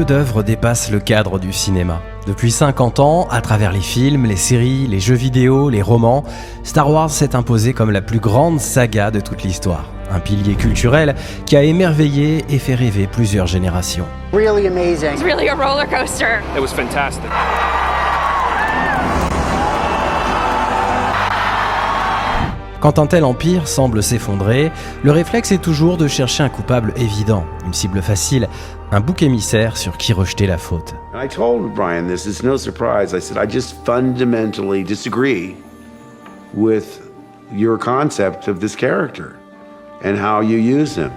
peu d'œuvres dépassent le cadre du cinéma. Depuis 50 ans, à travers les films, les séries, les jeux vidéo, les romans, Star Wars s'est imposé comme la plus grande saga de toute l'histoire. Un pilier culturel qui a émerveillé et fait rêver plusieurs générations. Really amazing. It's really a roller coaster. It was fantastic. Quand un tel empire semble s'effondrer, le réflexe est toujours de chercher un coupable évident, une cible facile, un bouc émissaire sur qui rejeter la faute. I told Brian this, it's no surprise. I said, I just fundamentally disagree with your concept of this character and how you use him.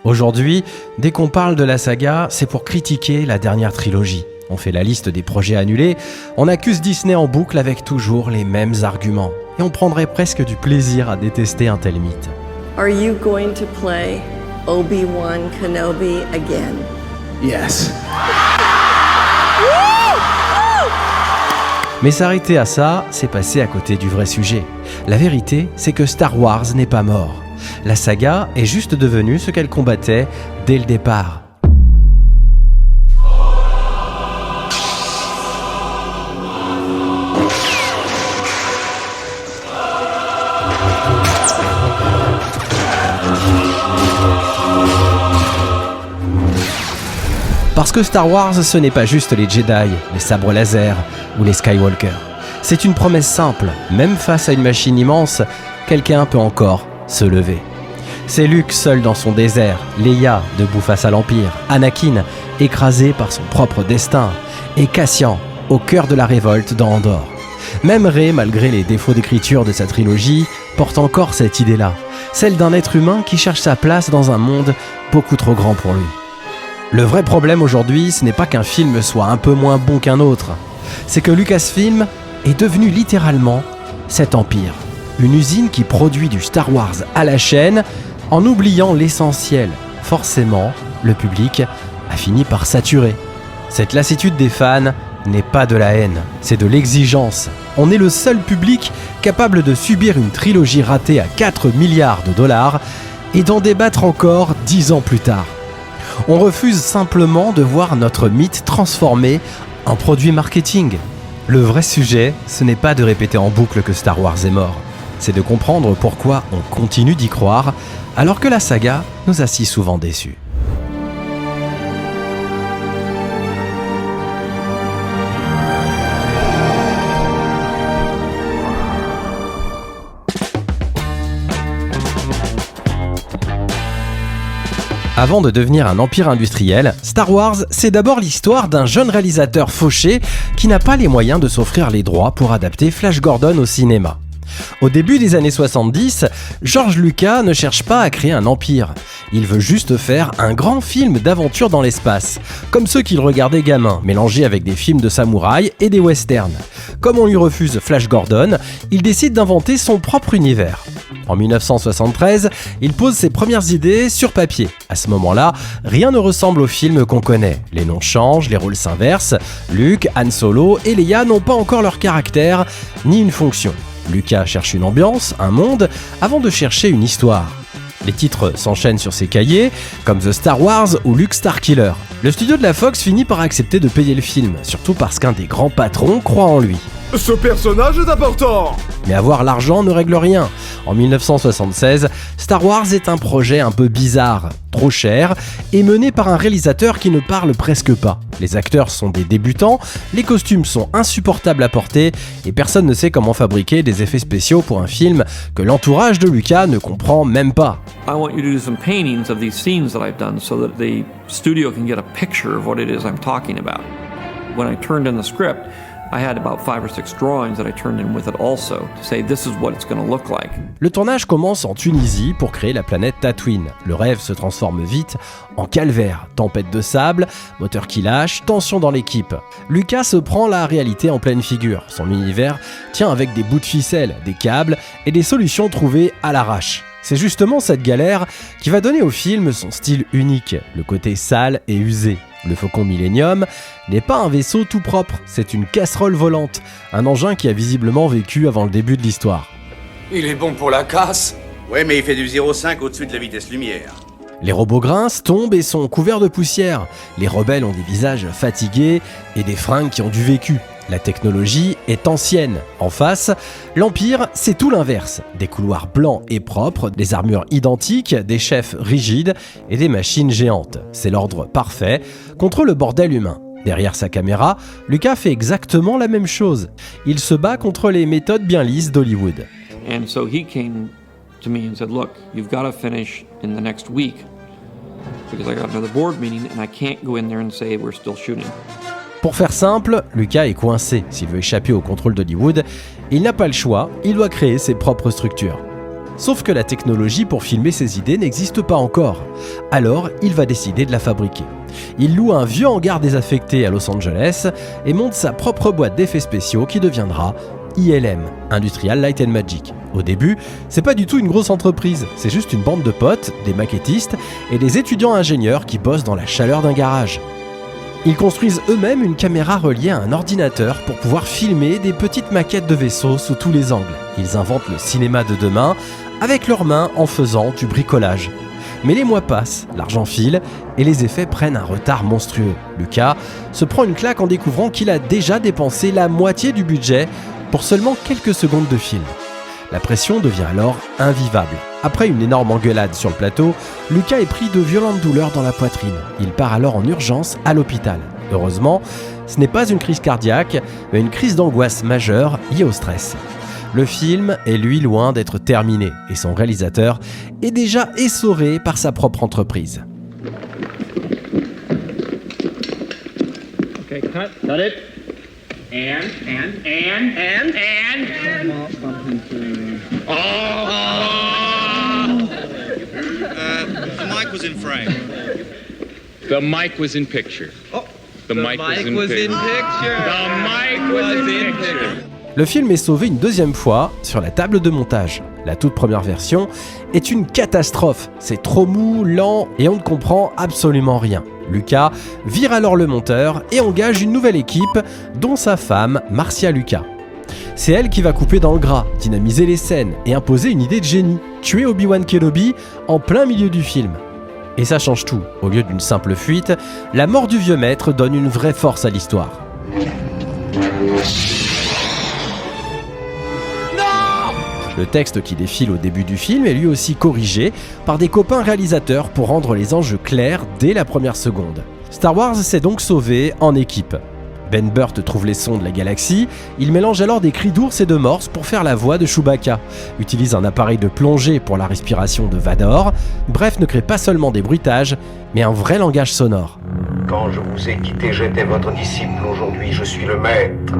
Aujourd'hui, dès qu'on parle de la saga, c'est pour critiquer la dernière trilogie. On fait la liste des projets annulés, on accuse Disney en boucle avec toujours les mêmes arguments. Et on prendrait presque du plaisir à détester un tel mythe. Are you going to play Obi-Wan Kenobi again? Yes. Mais s'arrêter à ça, c'est passer à côté du vrai sujet. La vérité, c'est que Star Wars n'est pas mort. La saga est juste devenue ce qu'elle combattait dès le départ. Parce que Star Wars, ce n'est pas juste les Jedi, les sabres laser ou les Skywalker. C'est une promesse simple, même face à une machine immense, quelqu'un peut encore se lever. C'est Luke seul dans son désert, Leia debout face à l'Empire, Anakin écrasé par son propre destin, et Cassian au cœur de la révolte dans Andorre. Même Rey, malgré les défauts d'écriture de sa trilogie, porte encore cette idée-là, celle d'un être humain qui cherche sa place dans un monde beaucoup trop grand pour lui. Le vrai problème aujourd'hui, ce n'est pas qu'un film soit un peu moins bon qu'un autre, c'est que Lucasfilm est devenu littéralement cet empire. Une usine qui produit du Star Wars à la chaîne en oubliant l'essentiel. Forcément, le public a fini par saturer. Cette lassitude des fans n'est pas de la haine, c'est de l'exigence. On est le seul public capable de subir une trilogie ratée à 4 milliards de dollars et d'en débattre encore 10 ans plus tard. On refuse simplement de voir notre mythe transformé en produit marketing. Le vrai sujet, ce n'est pas de répéter en boucle que Star Wars est mort. C'est de comprendre pourquoi on continue d'y croire, alors que la saga nous a si souvent déçus. Avant de devenir un empire industriel, Star Wars, c'est d'abord l'histoire d'un jeune réalisateur fauché qui n'a pas les moyens de s'offrir les droits pour adapter Flash Gordon au cinéma. Au début des années 70, George Lucas ne cherche pas à créer un empire. Il veut juste faire un grand film d'aventure dans l'espace, comme ceux qu'il regardait gamin, mélangés avec des films de samouraïs et des westerns. Comme on lui refuse Flash Gordon, il décide d'inventer son propre univers. En 1973, il pose ses premières idées sur papier. À ce moment-là, rien ne ressemble au film qu'on connaît. Les noms changent, les rôles s'inversent. Luke, Han Solo et Leia n'ont pas encore leur caractère, ni une fonction. Lucas cherche une ambiance, un monde, avant de chercher une histoire. Les titres s'enchaînent sur ses cahiers, comme The Star Wars ou Luke Starkiller. Le studio de la Fox finit par accepter de payer le film, surtout parce qu'un des grands patrons croit en lui. Ce personnage est important! Mais avoir l'argent ne règle rien. En 1976, Star Wars est un projet un peu bizarre, trop cher, et mené par un réalisateur qui ne parle presque pas. Les acteurs sont des débutants, les costumes sont insupportables à porter, et personne ne sait comment fabriquer des effets spéciaux pour un film que l'entourage de Lucas ne comprend même pas. I want you to do some paintings of these scenes that I've done so that the studio can get a picture of what it is I'm talking about. When I turned in the script, I had about 5 or 6 drawings that I turned in with it also to say this is what it's going to look like. Le tournage commence en Tunisie pour créer la planète Tatooine. Le rêve se transforme vite en calvaire. Tempête de sable, moteur qui lâche, tension dans l'équipe. Lucas se prend la réalité en pleine figure. Son univers tient avec des bouts de ficelle, des câbles et des solutions trouvées à l'arrache. C'est justement cette galère qui va donner au film son style unique, le côté sale et usé. Le Faucon Millenium n'est pas un vaisseau tout propre, c'est une casserole volante, un engin qui a visiblement vécu avant le début de l'histoire. Il est bon pour la casse. Ouais, mais il fait du 0,5 au-dessus de la vitesse lumière. Les robots grincent, tombent et sont couverts de poussière. Les rebelles ont des visages fatigués et des fringues qui ont du vécu. La technologie est ancienne. En face, l'Empire, c'est tout l'inverse. Des couloirs blancs et propres, des armures identiques, des chefs rigides et des machines géantes. C'est l'ordre parfait contre le bordel humain. Derrière sa caméra, Lucas fait exactement la même chose. Il se bat contre les méthodes bien lisses d'Hollywood. And so he came to me and said, look, you've got to finish in the next week because I got another board meeting and I can't go in there and say we're still shooting. Pour faire simple, Lucas est coincé. S'il veut échapper au contrôle d'Hollywood, il n'a pas le choix, il doit créer ses propres structures. Sauf que la technologie pour filmer ses idées n'existe pas encore. Alors, il va décider de la fabriquer. Il loue un vieux hangar désaffecté à Los Angeles et monte sa propre boîte d'effets spéciaux qui deviendra ILM, Industrial Light and Magic. Au début, c'est pas du tout une grosse entreprise, c'est juste une bande de potes, des maquettistes et des étudiants ingénieurs qui bossent dans la chaleur d'un garage. Ils construisent eux-mêmes une caméra reliée à un ordinateur pour pouvoir filmer des petites maquettes de vaisseaux sous tous les angles. Ils inventent le cinéma de demain avec leurs mains en faisant du bricolage. Mais les mois passent, l'argent file et les effets prennent un retard monstrueux. Lucas se prend une claque en découvrant qu'il a déjà dépensé la moitié du budget pour seulement quelques secondes de film. La pression devient alors invivable. Après une énorme engueulade sur le plateau, Lucas est pris de violentes douleurs dans la poitrine. Il part alors en urgence à l'hôpital. Heureusement, ce n'est pas une crise cardiaque, mais une crise d'angoisse majeure liée au stress. Le film est lui loin d'être terminé et son réalisateur est déjà essoré par sa propre entreprise. Okay, cut it. And. The mic was in frame. The mic was in picture. The mic was in picture. The mic was in picture. Le film est sauvé une deuxième fois sur la table de montage. La toute première version est une catastrophe. C'est trop mou, lent et on ne comprend absolument rien. Lucas vire alors le monteur et engage une nouvelle équipe, dont sa femme, Marcia Lucas. C'est elle qui va couper dans le gras, dynamiser les scènes et imposer une idée de génie, tuer Obi-Wan Kenobi en plein milieu du film. Et ça change tout. Au lieu d'une simple fuite, la mort du vieux maître donne une vraie force à l'histoire. Le texte qui défile au début du film est lui aussi corrigé par des copains réalisateurs pour rendre les enjeux clairs dès la première seconde. Star Wars s'est donc sauvé en équipe. Ben Burtt trouve les sons de la galaxie, il mélange alors des cris d'ours et de morse pour faire la voix de Chewbacca, utilise un appareil de plongée pour la respiration de Vador, bref ne crée pas seulement des bruitages, mais un vrai langage sonore. Quand je vous ai quitté, j'étais votre disciple, aujourd'hui je suis le maître.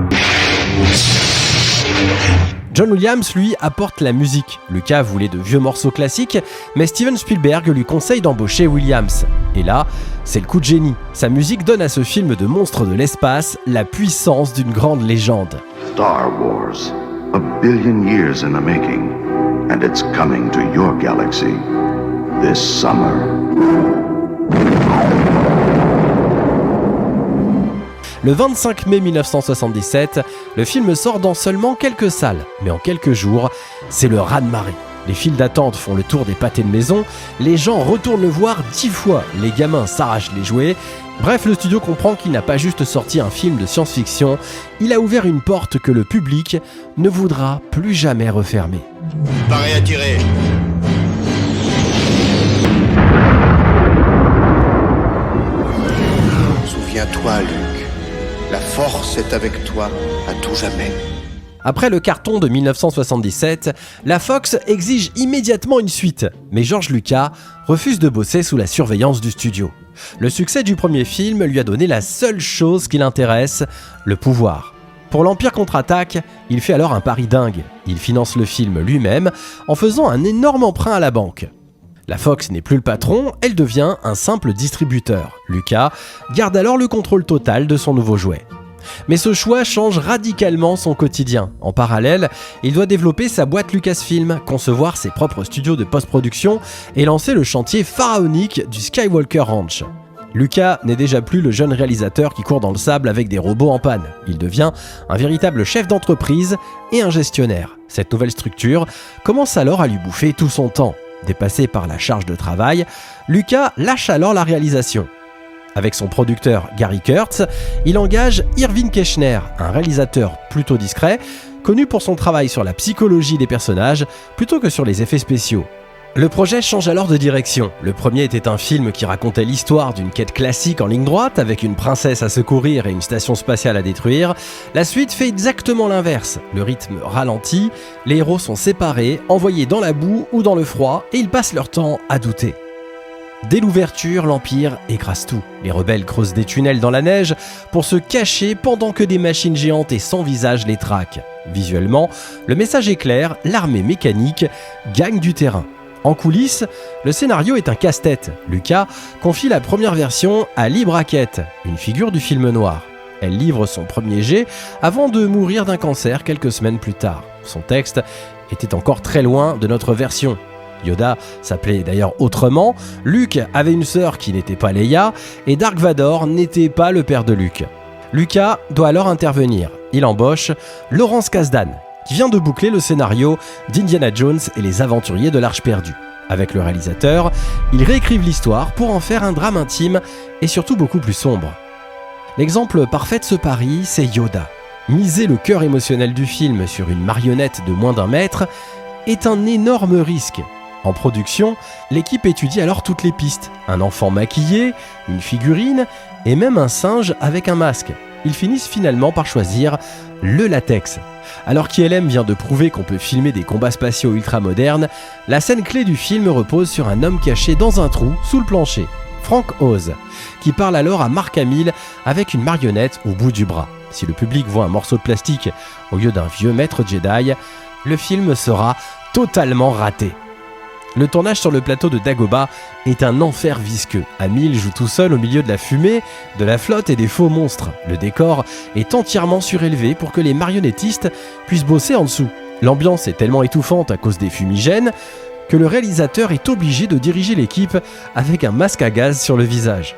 John Williams, lui, apporte la musique. Lucas voulait de vieux morceaux classiques, mais Steven Spielberg lui conseille d'embaucher Williams. Et là, c'est le coup de génie. Sa musique donne à ce film de monstre de l'espace la puissance d'une grande légende. Star Wars, a billion years in the making, and it's coming to your galaxy this summer. Le 25 mai 1977, le film sort dans seulement quelques salles, mais en quelques jours, c'est le raz-de-marée. Les files d'attente font le tour des pâtés de maison, les gens retournent le voir 10 fois, les gamins s'arrachent les jouets. Bref, le studio comprend qu'il n'a pas juste sorti un film de science-fiction, il a ouvert une porte que le public ne voudra plus jamais refermer. Paré à tirer. Souviens-toi, Luke. La force est avec toi à tout jamais. Après le carton de 1977, la Fox exige immédiatement une suite, mais George Lucas refuse de bosser sous la surveillance du studio. Le succès du premier film lui a donné la seule chose qui l'intéresse, le pouvoir. Pour l'Empire contre-attaque, il fait alors un pari dingue. Il finance le film lui-même en faisant un énorme emprunt à la banque. La Fox n'est plus le patron, elle devient un simple distributeur. Lucas garde alors le contrôle total de son nouveau jouet. Mais ce choix change radicalement son quotidien. En parallèle, il doit développer sa boîte Lucasfilm, concevoir ses propres studios de post-production et lancer le chantier pharaonique du Skywalker Ranch. Lucas n'est déjà plus le jeune réalisateur qui court dans le sable avec des robots en panne. Il devient un véritable chef d'entreprise et un gestionnaire. Cette nouvelle structure commence alors à lui bouffer tout son temps. Dépassé par la charge de travail, Lucas lâche alors la réalisation. Avec son producteur Gary Kurtz, il engage Irving Kershner, un réalisateur plutôt discret, connu pour son travail sur la psychologie des personnages plutôt que sur les effets spéciaux. Le projet change alors de direction. Le premier était un film qui racontait l'histoire d'une quête classique en ligne droite avec une princesse à secourir et une station spatiale à détruire. La suite fait exactement l'inverse. Le rythme ralentit, les héros sont séparés, envoyés dans la boue ou dans le froid et ils passent leur temps à douter. Dès l'ouverture, l'Empire écrase tout. Les rebelles creusent des tunnels dans la neige pour se cacher pendant que des machines géantes et sans visage les traquent. Visuellement, le message est clair, l'armée mécanique gagne du terrain. En coulisses, le scénario est un casse-tête. Lucas confie la première version à Lee Brackett, une figure du film noir. Elle livre son premier jet avant de mourir d'un cancer quelques semaines plus tard. Son texte était encore très loin de notre version. Yoda s'appelait d'ailleurs autrement, Luke avait une sœur qui n'était pas Leia, et Dark Vador n'était pas le père de Luke. Lucas doit alors intervenir. Il embauche Lawrence Kasdan, qui vient de boucler le scénario d'Indiana Jones et les aventuriers de l'Arche perdue. Avec le réalisateur, ils réécrivent l'histoire pour en faire un drame intime et surtout beaucoup plus sombre. L'exemple parfait de ce pari, c'est Yoda. Miser le cœur émotionnel du film sur une marionnette de moins d'1 mètre est un énorme risque. En production, l'équipe étudie alors toutes les pistes. Un enfant maquillé, une figurine et même un singe avec un masque. Ils finissent finalement par choisir le latex. Alors qu'ILM vient de prouver qu'on peut filmer des combats spatiaux ultra modernes, la scène clé du film repose sur un homme caché dans un trou sous le plancher, Frank Oz, qui parle alors à Mark Hamill avec une marionnette au bout du bras. Si le public voit un morceau de plastique au lieu d'un vieux maître Jedi, le film sera totalement raté. Le tournage sur le plateau de Dagobah est un enfer visqueux. Hamill joue tout seul au milieu de la fumée, de la flotte et des faux monstres. Le décor est entièrement surélevé pour que les marionnettistes puissent bosser en dessous. L'ambiance est tellement étouffante à cause des fumigènes que le réalisateur est obligé de diriger l'équipe avec un masque à gaz sur le visage.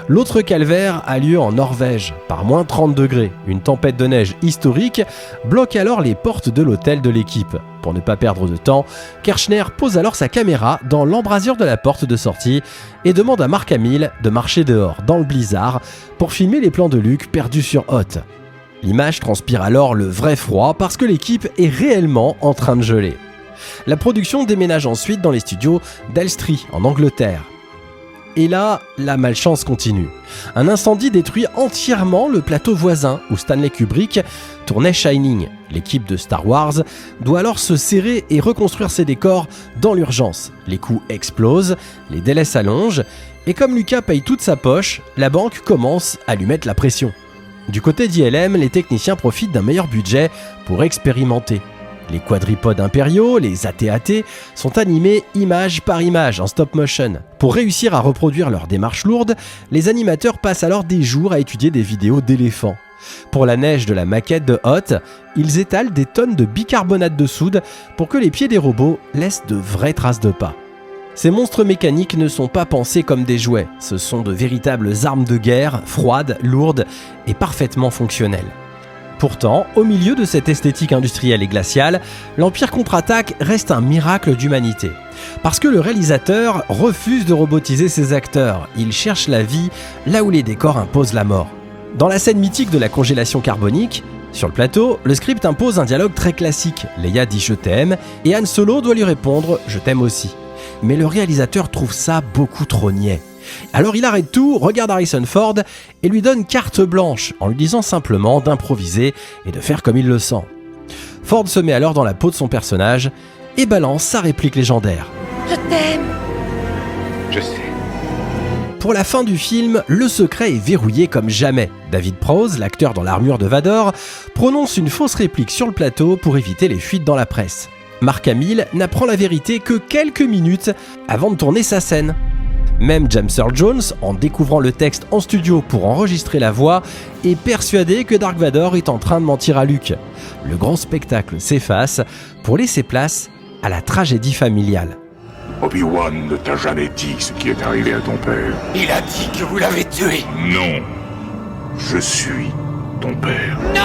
L'autre calvaire a lieu en Norvège, par moins 30 degrés. Une tempête de neige historique bloque alors les portes de l'hôtel de l'équipe. Pour ne pas perdre de temps, Kershner pose alors sa caméra dans l'embrasure de la porte de sortie et demande à Mark Hamill de marcher dehors, dans le blizzard, pour filmer les plans de Luke perdus sur Hoth. L'image transpire alors le vrai froid parce que l'équipe est réellement en train de geler. La production déménage ensuite dans les studios d'Elstree, en Angleterre. Et là, la malchance continue. Un incendie détruit entièrement le plateau voisin où Stanley Kubrick tournait Shining. L'équipe de Star Wars doit alors se serrer et reconstruire ses décors dans l'urgence. Les coûts explosent, les délais s'allongent, et comme Lucas paye toute sa poche, la banque commence à lui mettre la pression. Du côté d'ILM, les techniciens profitent d'un meilleur budget pour expérimenter. Les quadripodes impériaux, les AT-AT, sont animés image par image en stop motion. Pour réussir à reproduire leur démarche lourde, les animateurs passent alors des jours à étudier des vidéos d'éléphants. Pour la neige de la maquette de Hoth, ils étalent des tonnes de bicarbonate de soude pour que les pieds des robots laissent de vraies traces de pas. Ces monstres mécaniques ne sont pas pensés comme des jouets, ce sont de véritables armes de guerre, froides, lourdes et parfaitement fonctionnelles. Pourtant, au milieu de cette esthétique industrielle et glaciale, l'Empire contre-attaque reste un miracle d'humanité. Parce que le réalisateur refuse de robotiser ses acteurs, il cherche la vie là où les décors imposent la mort. Dans la scène mythique de la congélation carbonique, sur le plateau, le script impose un dialogue très classique. Leia dit « je t'aime » et Han Solo doit lui répondre « je t'aime aussi ». Mais le réalisateur trouve ça beaucoup trop niais. Alors il arrête tout, regarde Harrison Ford et lui donne carte blanche en lui disant simplement d'improviser et de faire comme il le sent. Ford se met alors dans la peau de son personnage et balance sa réplique légendaire. Je t'aime. Je sais. Pour la fin du film, le secret est verrouillé comme jamais. David Prowse, l'acteur dans l'armure de Vador, prononce une fausse réplique sur le plateau pour éviter les fuites dans la presse. Mark Hamill n'apprend la vérité que quelques minutes avant de tourner sa scène. Même James Earl Jones, en découvrant le texte en studio pour enregistrer la voix, est persuadé que Dark Vador est en train de mentir à Luke. Le grand spectacle s'efface pour laisser place à la tragédie familiale. Obi-Wan ne t'a jamais dit ce qui est arrivé à ton père. Il a dit que vous l'avez tué. Non. Je suis ton père. Non.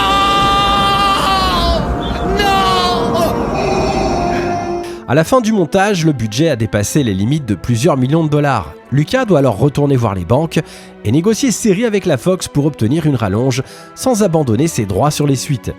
À la fin du montage, le budget a dépassé les limites de plusieurs millions de dollars. Lucas doit alors retourner voir les banques et négocier série avec la Fox pour obtenir une rallonge sans abandonner ses droits sur les suites.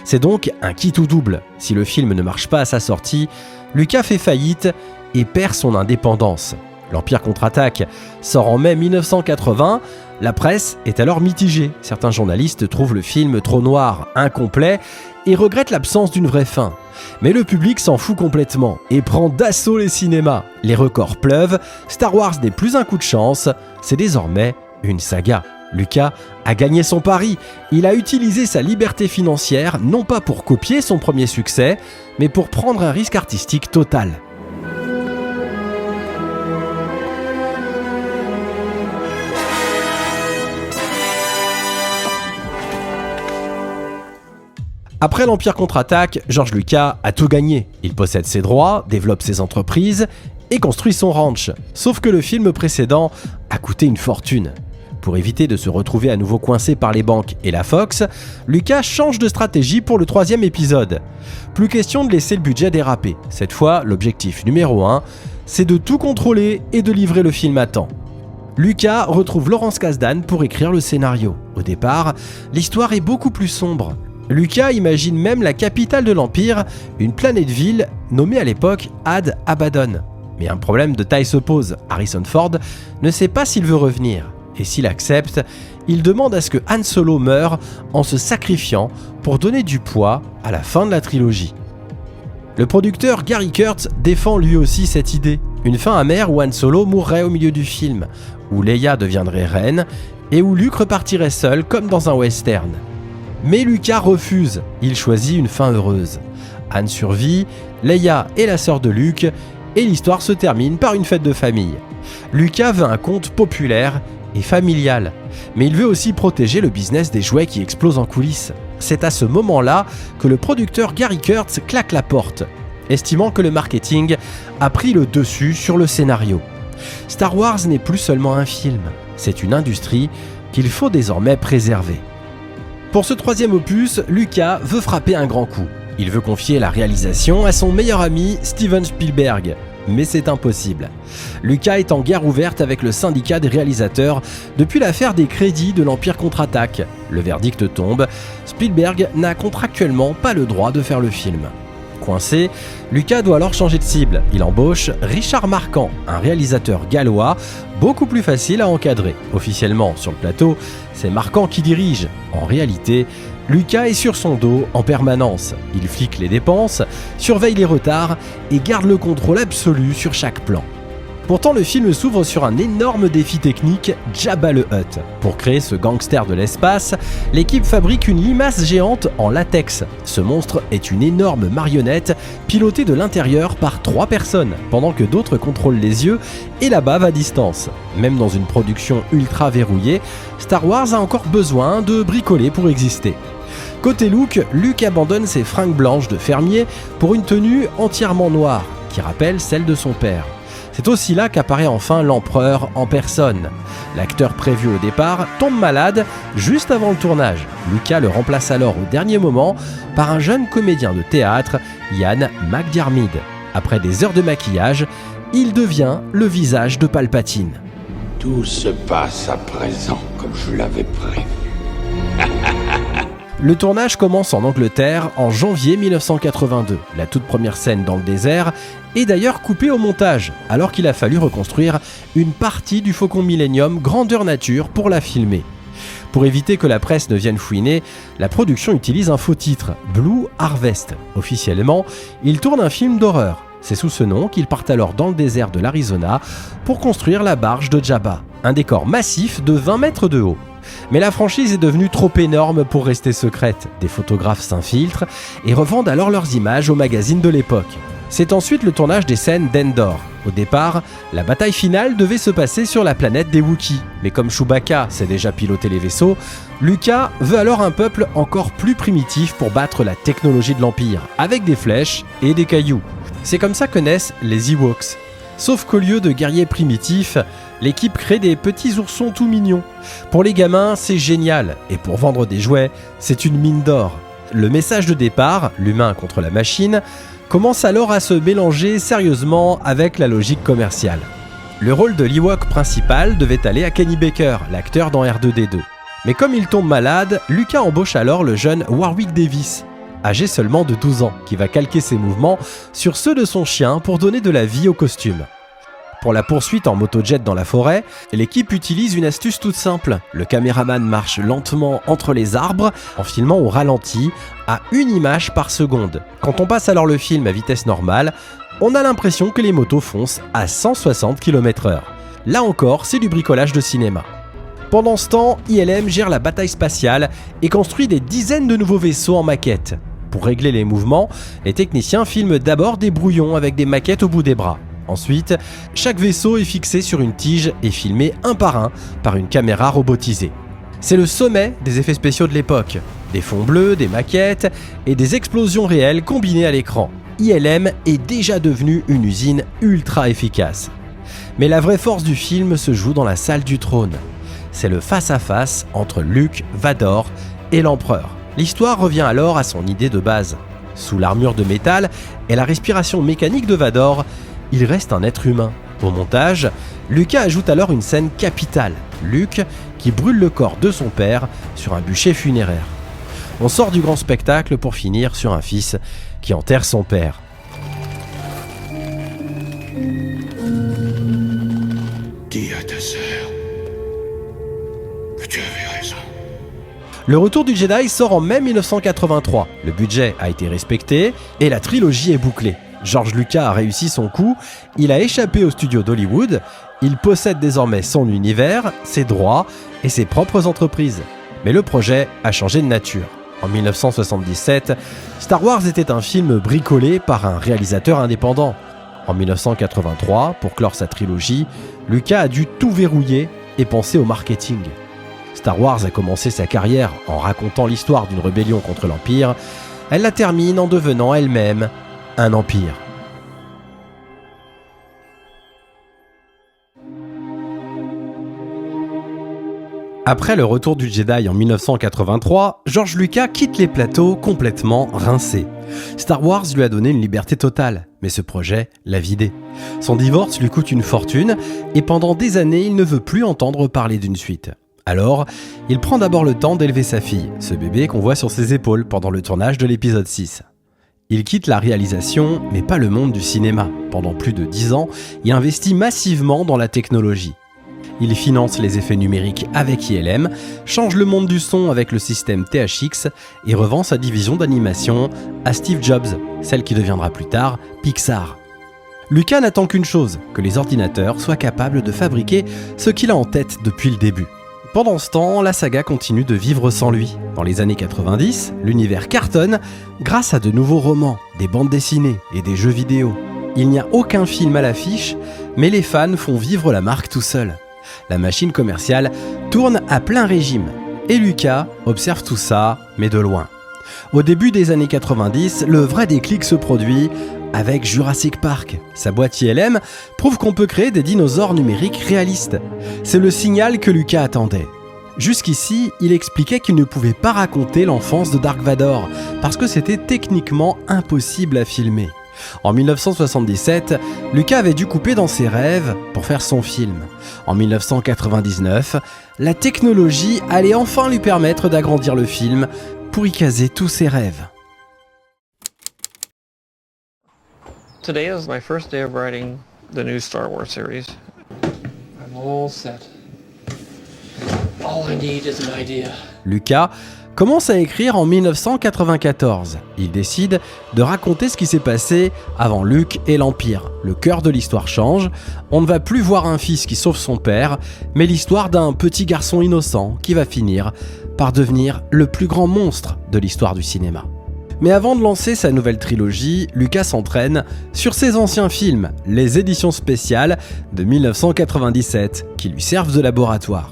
C'est donc un kit ou double. Si le film ne marche pas à sa sortie, Lucas fait faillite et perd son indépendance. L'Empire contre-attaque sort en mai 1980. La presse est alors mitigée. Certains journalistes trouvent le film trop noir, incomplet et regrettent l'absence d'une vraie fin. Mais le public s'en fout complètement et prend d'assaut les cinémas. Les records pleuvent, Star Wars n'est plus un coup de chance, c'est désormais une saga. Lucas a gagné son pari. Il a utilisé sa liberté financière non pas pour copier son premier succès, mais pour prendre un risque artistique total. Après l'Empire contre-attaque, George Lucas a tout gagné. Il possède ses droits, développe ses entreprises et construit son ranch. Sauf que le film précédent a coûté une fortune. Pour éviter de se retrouver à nouveau coincé par les banques et la Fox, Lucas change de stratégie pour le 3e épisode. Plus question de laisser le budget déraper. Cette fois, l'objectif numéro 1, c'est de tout contrôler et de livrer le film à temps. Lucas retrouve Lawrence Kasdan pour écrire le scénario. Au départ, l'histoire est beaucoup plus sombre. Lucas imagine même la capitale de l'Empire, une planète-ville nommée à l'époque Ad Abaddon. Mais un problème de taille se pose. Harrison Ford ne sait pas s'il veut revenir. Et s'il accepte, il demande à ce que Han Solo meure en se sacrifiant pour donner du poids à la fin de la trilogie. Le producteur Gary Kurtz défend lui aussi cette idée. Une fin amère où Han Solo mourrait au milieu du film, où Leia deviendrait reine et où Luke repartirait seul comme dans un western. Mais Lucas refuse, il choisit une fin heureuse. Han survit, Leia est la sœur de Luke, et l'histoire se termine par une fête de famille. Lucas veut un conte populaire et familial, mais il veut aussi protéger le business des jouets qui explosent en coulisses. C'est à ce moment-là que le producteur Gary Kurtz claque la porte, estimant que le marketing a pris le dessus sur le scénario. Star Wars n'est plus seulement un film, c'est une industrie qu'il faut désormais préserver. Pour ce 3e opus, Lucas veut frapper un grand coup. Il veut confier la réalisation à son meilleur ami Steven Spielberg. Mais c'est impossible. Lucas est en guerre ouverte avec le syndicat des réalisateurs depuis l'affaire des crédits de l'Empire contre-attaque. Le verdict tombe, Spielberg n'a contractuellement pas le droit de faire le film. Coincé, Lucas doit alors changer de cible. Il embauche Richard Marquand, un réalisateur gallois, beaucoup plus facile à encadrer. Officiellement, sur le plateau, c'est Marquand qui dirige. En réalité, Lucas est sur son dos en permanence. Il flique les dépenses, surveille les retards et garde le contrôle absolu sur chaque plan. Pourtant, le film s'ouvre sur un énorme défi technique, Jabba the Hutt. Pour créer ce gangster de l'espace, l'équipe fabrique une limace géante en latex. Ce monstre est une énorme marionnette pilotée de l'intérieur par 3 personnes, pendant que d'autres contrôlent les yeux et la bave à distance. Même dans une production ultra verrouillée, Star Wars a encore besoin de bricoler pour exister. Côté look, Luke abandonne ses fringues blanches de fermier pour une tenue entièrement noire, qui rappelle celle de son père. C'est aussi là qu'apparaît enfin l'empereur en personne. L'acteur prévu au départ tombe malade juste avant le tournage. Lucas le remplace alors au dernier moment par un jeune comédien de théâtre, Ian McDiarmid. Après des heures de maquillage, il devient le visage de Palpatine. Tout se passe à présent comme je l'avais prévu. Le tournage commence en Angleterre en janvier 1982. La toute première scène dans le désert est d'ailleurs coupée au montage, alors qu'il a fallu reconstruire une partie du Faucon Millenium grandeur nature pour la filmer. Pour éviter que la presse ne vienne fouiner, la production utilise un faux titre, Blue Harvest. Officiellement, il tourne un film d'horreur. C'est sous ce nom qu'ils partent alors dans le désert de l'Arizona pour construire la barge de Jabba, un décor massif de 20 mètres de haut. Mais la franchise est devenue trop énorme pour rester secrète. Des photographes s'infiltrent et revendent alors leurs images aux magazines de l'époque. C'est ensuite le tournage des scènes d'Endor. Au départ, la bataille finale devait se passer sur la planète des Wookiees. Mais comme Chewbacca sait déjà piloter les vaisseaux, Lucas veut alors un peuple encore plus primitif pour battre la technologie de l'Empire, avec des flèches et des cailloux. C'est comme ça que naissent les Ewoks. Sauf qu'au lieu de guerriers primitifs, l'équipe crée des petits oursons tout mignons. Pour les gamins, c'est génial, et pour vendre des jouets, c'est une mine d'or. Le message de départ, l'humain contre la machine, commence alors à se mélanger sérieusement avec la logique commerciale. Le rôle de l'Ewok principal devait aller à Kenny Baker, l'acteur dans R2-D2. Mais comme il tombe malade, Lucas embauche alors le jeune Warwick Davis, âgé seulement de 12 ans, qui va calquer ses mouvements sur ceux de son chien pour donner de la vie au costume. Pour la poursuite en motojet dans la forêt, l'équipe utilise une astuce toute simple. Le caméraman marche lentement entre les arbres en filmant au ralenti à 1 image par seconde. Quand on passe alors le film à vitesse normale, on a l'impression que les motos foncent à 160 km/h. Là encore, c'est du bricolage de cinéma. Pendant ce temps, ILM gère la bataille spatiale et construit des dizaines de nouveaux vaisseaux en maquette. Pour régler les mouvements, les techniciens filment d'abord des brouillons avec des maquettes au bout des bras. Ensuite, chaque vaisseau est fixé sur une tige et filmé un par une caméra robotisée. C'est le sommet des effets spéciaux de l'époque. Des fonds bleus, des maquettes et des explosions réelles combinées à l'écran. ILM est déjà devenue une usine ultra efficace. Mais la vraie force du film se joue dans la salle du trône. C'est le face-à-face entre Luke, Vador et l'Empereur. L'histoire revient alors à son idée de base. Sous l'armure de métal et la respiration mécanique de Vador, il reste un être humain. Au montage, Lucas ajoute alors une scène capitale, Luke qui brûle le corps de son père sur un bûcher funéraire. On sort du grand spectacle pour finir sur un fils qui enterre son père. Dis à ta sœur que tu avais raison. Le Retour du Jedi sort en mai 1983. Le budget a été respecté et la trilogie est bouclée. George Lucas a réussi son coup, il a échappé aux studios d'Hollywood, il possède désormais son univers, ses droits et ses propres entreprises. Mais le projet a changé de nature. En 1977, Star Wars était un film bricolé par un réalisateur indépendant. En 1983, pour clore sa trilogie, Lucas a dû tout verrouiller et penser au marketing. Star Wars a commencé sa carrière en racontant l'histoire d'une rébellion contre l'Empire. Elle la termine en devenant elle-même un empire. Après le Retour du Jedi en 1983, George Lucas quitte les plateaux complètement rincé. Star Wars lui a donné une liberté totale, mais ce projet l'a vidé. Son divorce lui coûte une fortune et pendant des années, il ne veut plus entendre parler d'une suite. Alors, il prend d'abord le temps d'élever sa fille, ce bébé qu'on voit sur ses épaules pendant le tournage de l'épisode 6. Il quitte la réalisation, mais pas le monde du cinéma. Pendant plus de 10 ans, il investit massivement dans la technologie. Il finance les effets numériques avec ILM, change le monde du son avec le système THX et revend sa division d'animation à Steve Jobs, celle qui deviendra plus tard Pixar. Lucas n'attend qu'une chose, que les ordinateurs soient capables de fabriquer ce qu'il a en tête depuis le début. Pendant ce temps, la saga continue de vivre sans lui. Dans les années 90, l'univers cartonne grâce à de nouveaux romans, des bandes dessinées et des jeux vidéo. Il n'y a aucun film à l'affiche, mais les fans font vivre la marque tout seuls. La machine commerciale tourne à plein régime. Et Lucas observe tout ça, mais de loin. Au début des années 90, le vrai déclic se produit avec Jurassic Park. Sa boîte ILM prouve qu'on peut créer des dinosaures numériques réalistes. C'est le signal que Lucas attendait. Jusqu'ici, il expliquait qu'il ne pouvait pas raconter l'enfance de Dark Vador, parce que c'était techniquement impossible à filmer. En 1977, Lucas avait dû couper dans ses rêves pour faire son film. En 1999, la technologie allait enfin lui permettre d'agrandir le film pour y caser tous ses rêves. Today is my first day of writing the new Star Wars series. I'm all set. All I need is an idea. Lucas commence à écrire en 1994. Il décide de raconter ce qui s'est passé avant Luke et l'Empire. Le cœur de l'histoire change. On ne va plus voir un fils qui sauve son père, mais l'histoire d'un petit garçon innocent qui va finir par devenir le plus grand monstre de l'histoire du cinéma. Mais avant de lancer sa nouvelle trilogie, Lucas s'entraîne sur ses anciens films, les éditions spéciales de 1997, qui lui servent de laboratoire.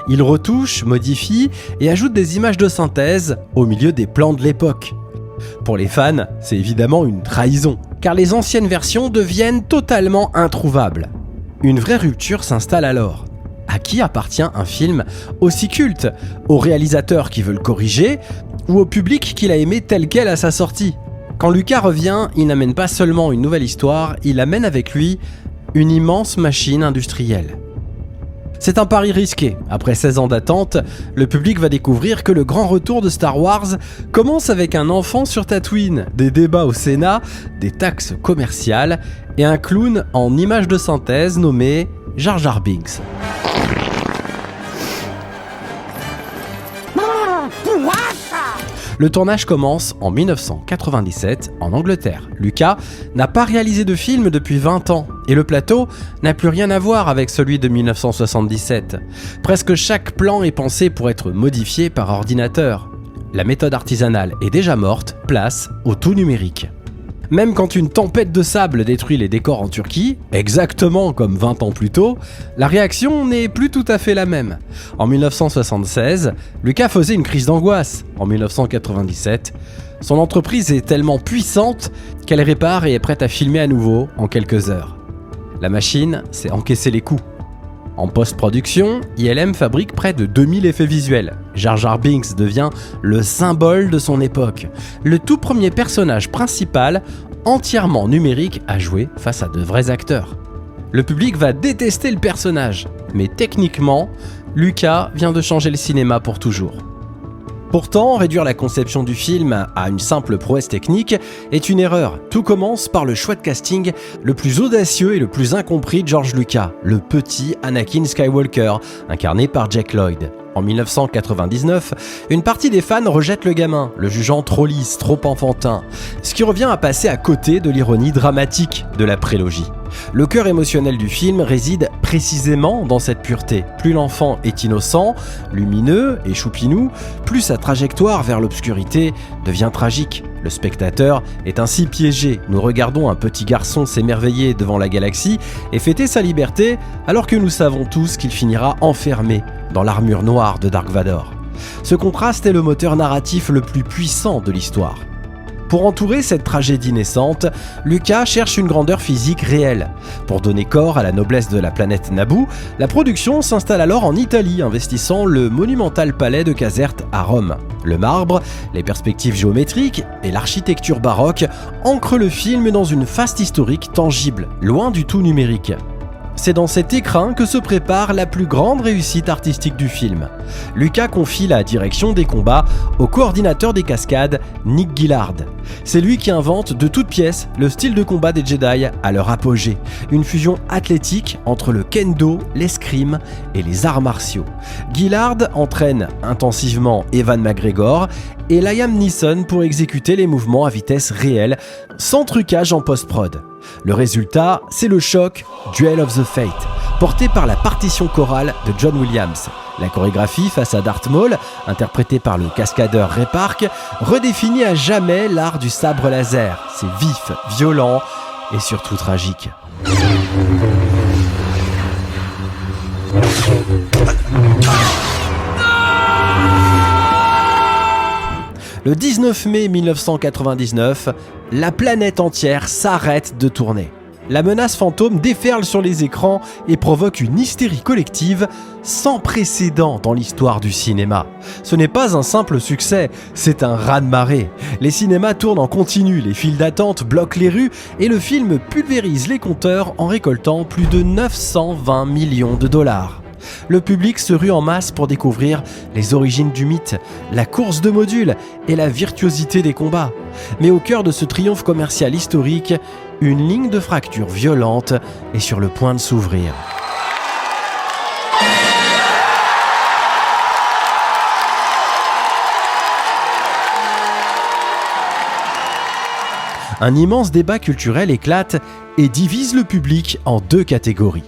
Il retouche, modifie et ajoute des images de synthèse au milieu des plans de l'époque. Pour les fans, c'est évidemment une trahison, car les anciennes versions deviennent totalement introuvables. Une vraie rupture s'installe alors. À qui appartient un film aussi culte ? Aux réalisateurs qui veulent corriger ou au public qui l'a aimé tel quel à sa sortie ? Quand Lucas revient, il n'amène pas seulement une nouvelle histoire, il amène avec lui une immense machine industrielle. C'est un pari risqué. Après 16 ans d'attente, le public va découvrir que le grand retour de Star Wars commence avec un enfant sur Tatooine, des débats au Sénat, des taxes commerciales et un clown en image de synthèse nommé Jar Jar Binks. Le tournage commence en 1997 en Angleterre. Lucas n'a pas réalisé de film depuis 20 ans et le plateau n'a plus rien à voir avec celui de 1977. Presque chaque plan est pensé pour être modifié par ordinateur. La méthode artisanale est déjà morte, place au tout numérique. Même quand une tempête de sable détruit les décors en Turquie, exactement comme 20 ans plus tôt, la réaction n'est plus tout à fait la même. En 1976, Lucas faisait une crise d'angoisse. En 1997, son entreprise est tellement puissante qu'elle répare et est prête à filmer à nouveau en quelques heures. La machine s'est encaissé les coups. En post-production, ILM fabrique près de 2000 effets visuels. Jar Jar Binks devient le symbole de son époque. Le tout premier personnage principal entièrement numérique à jouer face à de vrais acteurs. Le public va détester le personnage, mais techniquement, Lucas vient de changer le cinéma pour toujours. Pourtant, réduire la conception du film à une simple prouesse technique est une erreur. Tout commence par le choix de casting le plus audacieux et le plus incompris de George Lucas, le petit Anakin Skywalker, incarné par Jake Lloyd. En 1999, une partie des fans rejette le gamin, le jugeant trop lisse, trop enfantin, ce qui revient à passer à côté de l'ironie dramatique de la prélogie. Le cœur émotionnel du film réside précisément dans cette pureté. Plus l'enfant est innocent, lumineux et choupinou, plus sa trajectoire vers l'obscurité devient tragique. Le spectateur est ainsi piégé. Nous regardons un petit garçon s'émerveiller devant la galaxie et fêter sa liberté, alors que nous savons tous qu'il finira enfermé dans l'armure noire de Dark Vador. Ce contraste est le moteur narratif le plus puissant de l'histoire. Pour entourer cette tragédie naissante, Lucas cherche une grandeur physique réelle. Pour donner corps à la noblesse de la planète Naboo, la production s'installe alors en Italie, investissant le monumental palais de Caserte à Rome. Le marbre, les perspectives géométriques et l'architecture baroque ancrent le film dans une faste historique tangible, loin du tout numérique. C'est dans cet écrin que se prépare la plus grande réussite artistique du film. Lucas confie la direction des combats au coordinateur des cascades, Nick Gillard. C'est lui qui invente de toutes pièces le style de combat des Jedi à leur apogée, une fusion athlétique entre le kendo, l'escrime et les arts martiaux. Gillard entraîne intensivement Ewan McGregor et Liam Neeson pour exécuter les mouvements à vitesse réelle, sans trucage en post-prod. Le résultat, c'est le choc Duel of the Fate, porté par la partition chorale de John Williams. La chorégraphie face à Darth Maul, interprétée par le cascadeur Ray Park, redéfinit à jamais l'art du sabre laser. C'est vif, violent et surtout tragique. Le 19 mai 1999, la planète entière s'arrête de tourner. La menace fantôme déferle sur les écrans et provoque une hystérie collective sans précédent dans l'histoire du cinéma. Ce n'est pas un simple succès, c'est un raz-de-marée. Les cinémas tournent en continu, les files d'attente bloquent les rues et le film pulvérise les compteurs en récoltant plus de 920 millions de dollars. Le public se rue en masse pour découvrir les origines du mythe, la course de modules et la virtuosité des combats. Mais au cœur de ce triomphe commercial historique, une ligne de fracture violente est sur le point de s'ouvrir. Un immense débat culturel éclate et divise le public en deux catégories.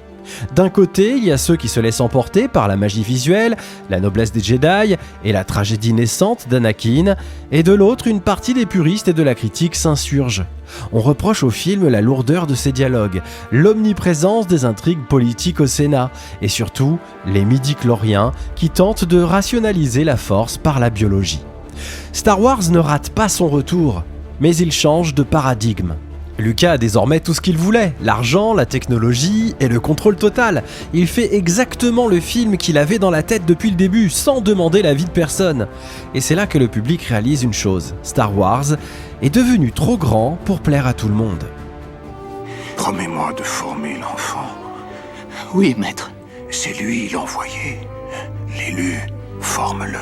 D'un côté, il y a ceux qui se laissent emporter par la magie visuelle, la noblesse des Jedi et la tragédie naissante d'Anakin, et de l'autre, une partie des puristes et de la critique s'insurge. On reproche au film la lourdeur de ses dialogues, l'omniprésence des intrigues politiques au Sénat, et surtout les midi-chloriens qui tentent de rationaliser la force par la biologie. Star Wars ne rate pas son retour, mais il change de paradigme. Lucas a désormais tout ce qu'il voulait, l'argent, la technologie et le contrôle total. Il fait exactement le film qu'il avait dans la tête depuis le début, sans demander l'avis de personne. Et c'est là que le public réalise une chose, Star Wars est devenu trop grand pour plaire à tout le monde. Promets-moi de former l'enfant. Oui, maître. C'est lui l'envoyé. L'élu, forme-le.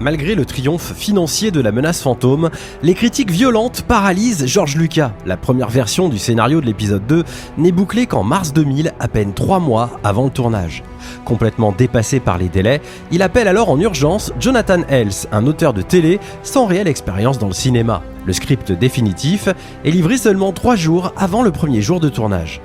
Malgré le triomphe financier de la menace fantôme, les critiques violentes paralysent George Lucas. La première version du scénario de l'épisode 2 n'est bouclée qu'en mars 2000, à peine 3 mois avant le tournage. Complètement dépassé par les délais, il appelle alors en urgence Jonathan Hells, un auteur de télé sans réelle expérience dans le cinéma. Le script définitif est livré seulement 3 jours avant le premier jour de tournage.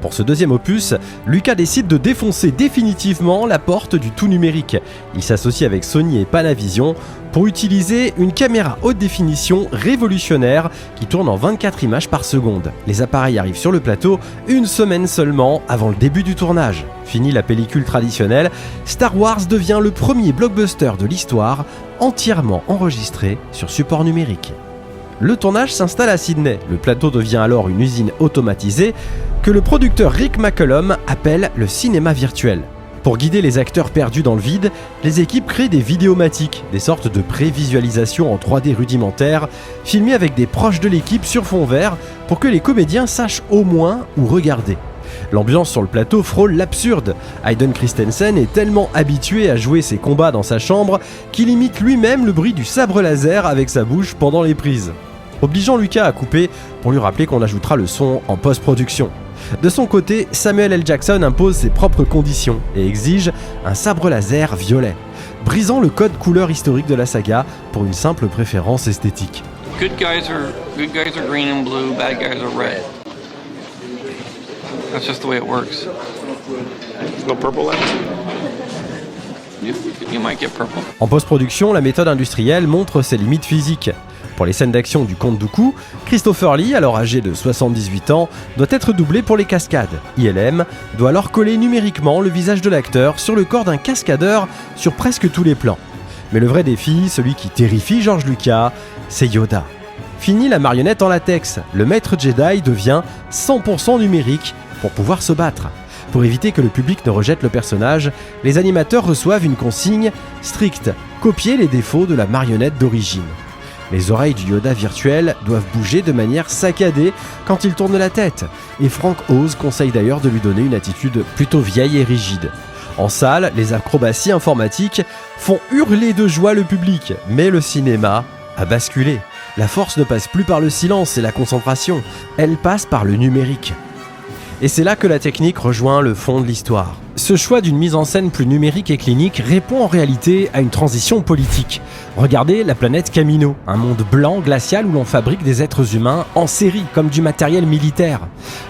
Pour ce deuxième opus, Lucas décide de défoncer définitivement la porte du tout numérique. Il s'associe avec Sony et Panavision pour utiliser une caméra haute définition révolutionnaire qui tourne en 24 images par seconde. Les appareils arrivent sur le plateau une semaine seulement avant le début du tournage. Fini la pellicule traditionnelle, Star Wars devient le premier blockbuster de l'histoire entièrement enregistré sur support numérique. Le tournage s'installe à Sydney. Le plateau devient alors une usine automatisée que le producteur Rick McCallum appelle le cinéma virtuel. Pour guider les acteurs perdus dans le vide, les équipes créent des vidéomatiques, des sortes de prévisualisation en 3D rudimentaires, filmées avec des proches de l'équipe sur fond vert pour que les comédiens sachent au moins où regarder. L'ambiance sur le plateau frôle l'absurde. Hayden Christensen est tellement habitué à jouer ses combats dans sa chambre qu'il imite lui-même le bruit du sabre laser avec sa bouche pendant les prises, obligeant Lucas à couper pour lui rappeler qu'on ajoutera le son en post-production. De son côté, Samuel L. Jackson impose ses propres conditions et exige un sabre laser violet, brisant le code couleur historique de la saga pour une simple préférence esthétique. Good guys are green and blue, bad guys are red. That's just the way it works. No purple left? You might get purple. En post-production, la méthode industrielle montre ses limites physiques. Pour les scènes d'action du Comte Dooku, Christopher Lee, alors âgé de 78 ans, doit être doublé pour les cascades. ILM doit alors coller numériquement le visage de l'acteur sur le corps d'un cascadeur sur presque tous les plans. Mais le vrai défi, celui qui terrifie George Lucas, c'est Yoda. Fini la marionnette en latex, le maître Jedi devient 100% numérique pour pouvoir se battre. Pour éviter que le public ne rejette le personnage, les animateurs reçoivent une consigne stricte, copier les défauts de la marionnette d'origine. Les oreilles du Yoda virtuel doivent bouger de manière saccadée quand il tourne la tête, et Frank Oz conseille d'ailleurs de lui donner une attitude plutôt vieille et rigide. En salle, les acrobaties informatiques font hurler de joie le public, mais le cinéma a basculé. La force ne passe plus par le silence et la concentration, elle passe par le numérique. Et c'est là que la technique rejoint le fond de l'histoire. Ce choix d'une mise en scène plus numérique et clinique répond en réalité à une transition politique. Regardez la planète Kamino, un monde blanc glacial où l'on fabrique des êtres humains en série, comme du matériel militaire.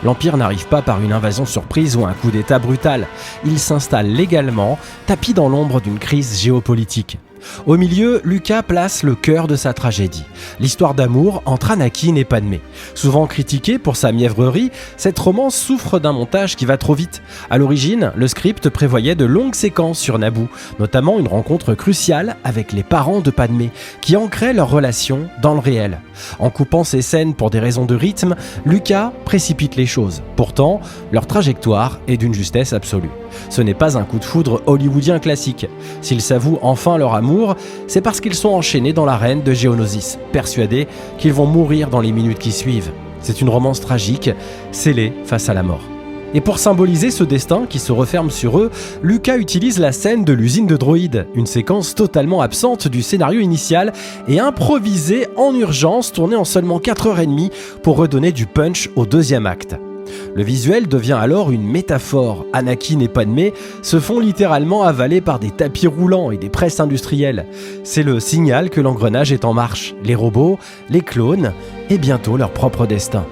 L'Empire n'arrive pas par une invasion surprise ou un coup d'état brutal. Il s'installe légalement, tapi dans l'ombre d'une crise géopolitique. Au milieu, Lucas place le cœur de sa tragédie, l'histoire d'amour entre Anakin et Padmé. Souvent critiquée pour sa mièvrerie, cette romance souffre d'un montage qui va trop vite. À l'origine, le script prévoyait de longues séquences sur Naboo, notamment une rencontre cruciale avec les parents de Padmé, qui ancraient leur relation dans le réel. En coupant ces scènes pour des raisons de rythme, Lucas précipite les choses. Pourtant, leur trajectoire est d'une justesse absolue. Ce n'est pas un coup de foudre hollywoodien classique. S'ils s'avouent enfin leur amour, c'est parce qu'ils sont enchaînés dans l'arène de Geonosis, persuadés qu'ils vont mourir dans les minutes qui suivent. C'est une romance tragique, scellée face à la mort. Et pour symboliser ce destin qui se referme sur eux, Lucas utilise la scène de l'usine de droïdes, une séquence totalement absente du scénario initial et improvisée en urgence, tournée en seulement 4h30 pour redonner du punch au deuxième acte. Le visuel devient alors une métaphore. Anakin et Padmé se font littéralement avaler par des tapis roulants et des presses industrielles. C'est le signal que l'engrenage est en marche. Les robots, les clones et bientôt leur propre destin.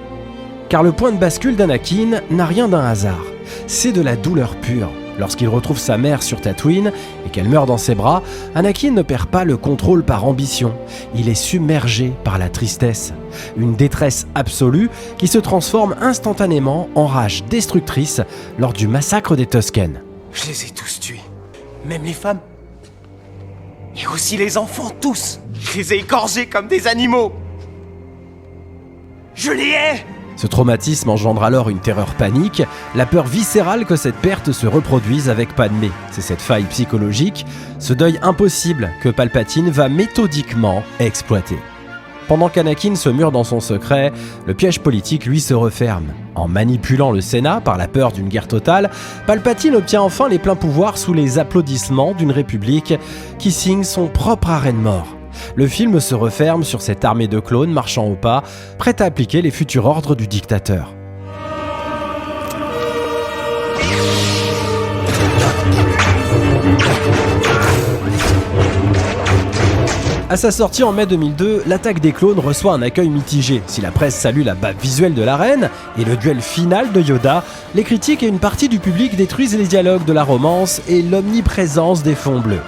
Car le point de bascule d'Anakin n'a rien d'un hasard. C'est de la douleur pure. Lorsqu'il retrouve sa mère sur Tatooine et qu'elle meurt dans ses bras, Anakin ne perd pas le contrôle par ambition. Il est submergé par la tristesse. Une détresse absolue qui se transforme instantanément en rage destructrice lors du massacre des Tusken. Je les ai tous tués. Même les femmes. Et aussi les enfants, tous. Je les ai égorgés comme des animaux. Je les hais. Ce traumatisme engendre alors une terreur panique, la peur viscérale que cette perte se reproduise avec Padmé. C'est cette faille psychologique, ce deuil impossible que Palpatine va méthodiquement exploiter. Pendant qu'Anakin se mure dans son secret, le piège politique lui se referme. En manipulant le Sénat par la peur d'une guerre totale, Palpatine obtient enfin les pleins pouvoirs sous les applaudissements d'une république qui signe son propre arrêt de mort. Le film se referme sur cette armée de clones marchant au pas, prête à appliquer les futurs ordres du dictateur. À sa sortie en mai 2002, l'Attaque des clones reçoit un accueil mitigé. Si la presse salue la bave visuelle de l'arène et le duel final de Yoda, les critiques et une partie du public détruisent les dialogues de la romance et l'omniprésence des fonds bleus.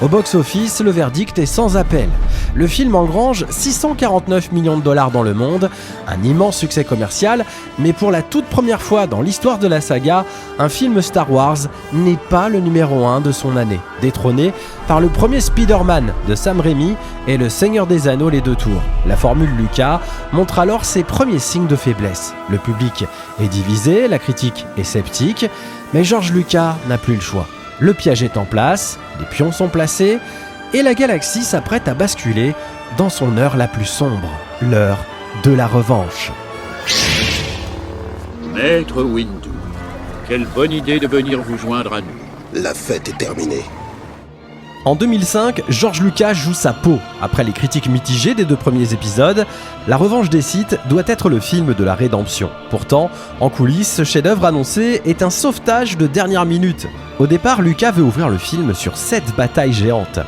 Au box-office, le verdict est sans appel. Le film engrange 649 millions de dollars dans le monde, un immense succès commercial, mais pour la toute première fois dans l'histoire de la saga, un film Star Wars n'est pas le numéro 1 de son année, détrôné par le premier Spider-Man de Sam Raimi et le Seigneur des Anneaux les deux tours. La formule Lucas montre alors ses premiers signes de faiblesse. Le public est divisé, la critique est sceptique, mais George Lucas n'a plus le choix. Le piège est en place, les pions sont placés, et la galaxie s'apprête à basculer dans son heure la plus sombre, l'heure de la revanche. Maître Windu, quelle bonne idée de venir vous joindre à nous. La fête est terminée. En 2005, George Lucas joue sa peau. Après les critiques mitigées des deux premiers épisodes, La Revanche des Sith doit être le film de la rédemption. Pourtant, en coulisses, ce chef-d'œuvre annoncé est un sauvetage de dernière minute. Au départ, Lucas veut ouvrir le film sur 7 batailles géantes.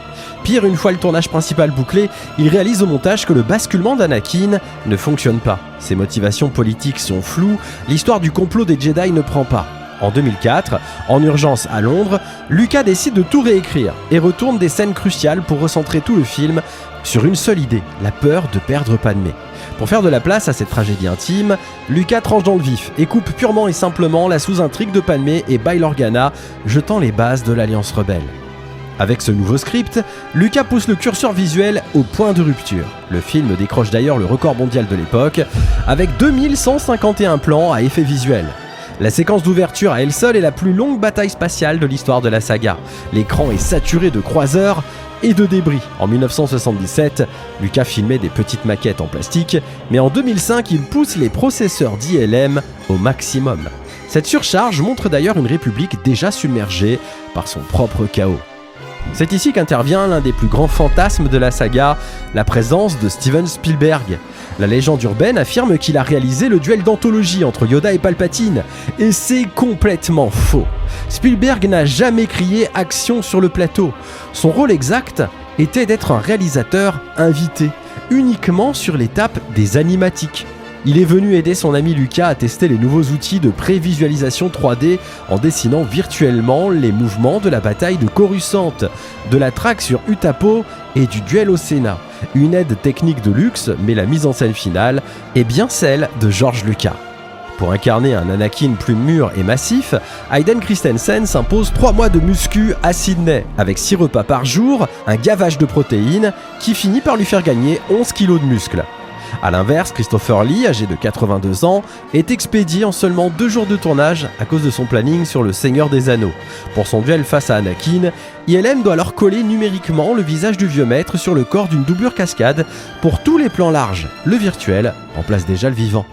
Pire, une fois le tournage principal bouclé, il réalise au montage que le basculement d'Anakin ne fonctionne pas. Ses motivations politiques sont floues, l'histoire du complot des Jedi ne prend pas. En 2004, en urgence à Londres, Lucas décide de tout réécrire et retourne des scènes cruciales pour recentrer tout le film sur une seule idée, la peur de perdre Padmé. Pour faire de la place à cette tragédie intime, Lucas tranche dans le vif et coupe purement et simplement la sous-intrigue de Padmé et Bail Organa, jetant les bases de l'Alliance rebelle. Avec ce nouveau script, Lucas pousse le curseur visuel au point de rupture. Le film décroche d'ailleurs le record mondial de l'époque, avec 2151 plans à effet visuel. La séquence d'ouverture à elle seule est la plus longue bataille spatiale de l'histoire de la saga. L'écran est saturé de croiseurs et de débris. En 1977, Lucas filmait des petites maquettes en plastique, mais en 2005, il pousse les processeurs d'ILM au maximum. Cette surcharge montre d'ailleurs une république déjà submergée par son propre chaos. C'est ici qu'intervient l'un des plus grands fantasmes de la saga, la présence de Steven Spielberg. La légende urbaine affirme qu'il a réalisé le duel d'anthologie entre Yoda et Palpatine, et c'est complètement faux. Spielberg n'a jamais crié action sur le plateau. Son rôle exact était d'être un réalisateur invité, uniquement sur l'étape des animatiques. Il est venu aider son ami Lucas à tester les nouveaux outils de prévisualisation 3D en dessinant virtuellement les mouvements de la bataille de Coruscant, de la traque sur Utapo et du duel au Sénat. Une aide technique de luxe, mais la mise en scène finale est bien celle de George Lucas. Pour incarner un Anakin plus mûr et massif, Hayden Christensen s'impose 3 mois de muscu à Sydney, avec 6 repas par jour, un gavage de protéines qui finit par lui faire gagner 11 kilos de muscles. A l'inverse, Christopher Lee, âgé de 82 ans, est expédié en seulement 2 jours de tournage à cause de son planning sur le Seigneur des Anneaux. Pour son duel face à Anakin, ILM doit alors coller numériquement le visage du vieux maître sur le corps d'une doublure cascade pour tous les plans larges. Le virtuel remplace déjà le vivant.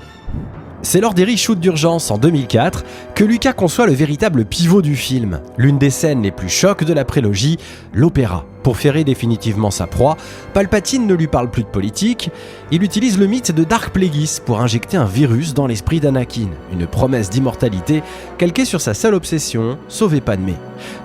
C'est lors des reshoots d'urgence en 2004 que Lucas conçoit le véritable pivot du film. L'une des scènes les plus chocs de la prélogie, l'opéra. Pour ferrer définitivement sa proie, Palpatine ne lui parle plus de politique, il utilise le mythe de Dark Plagueis pour injecter un virus dans l'esprit d'Anakin, une promesse d'immortalité calquée sur sa seule obsession, sauver Padmé.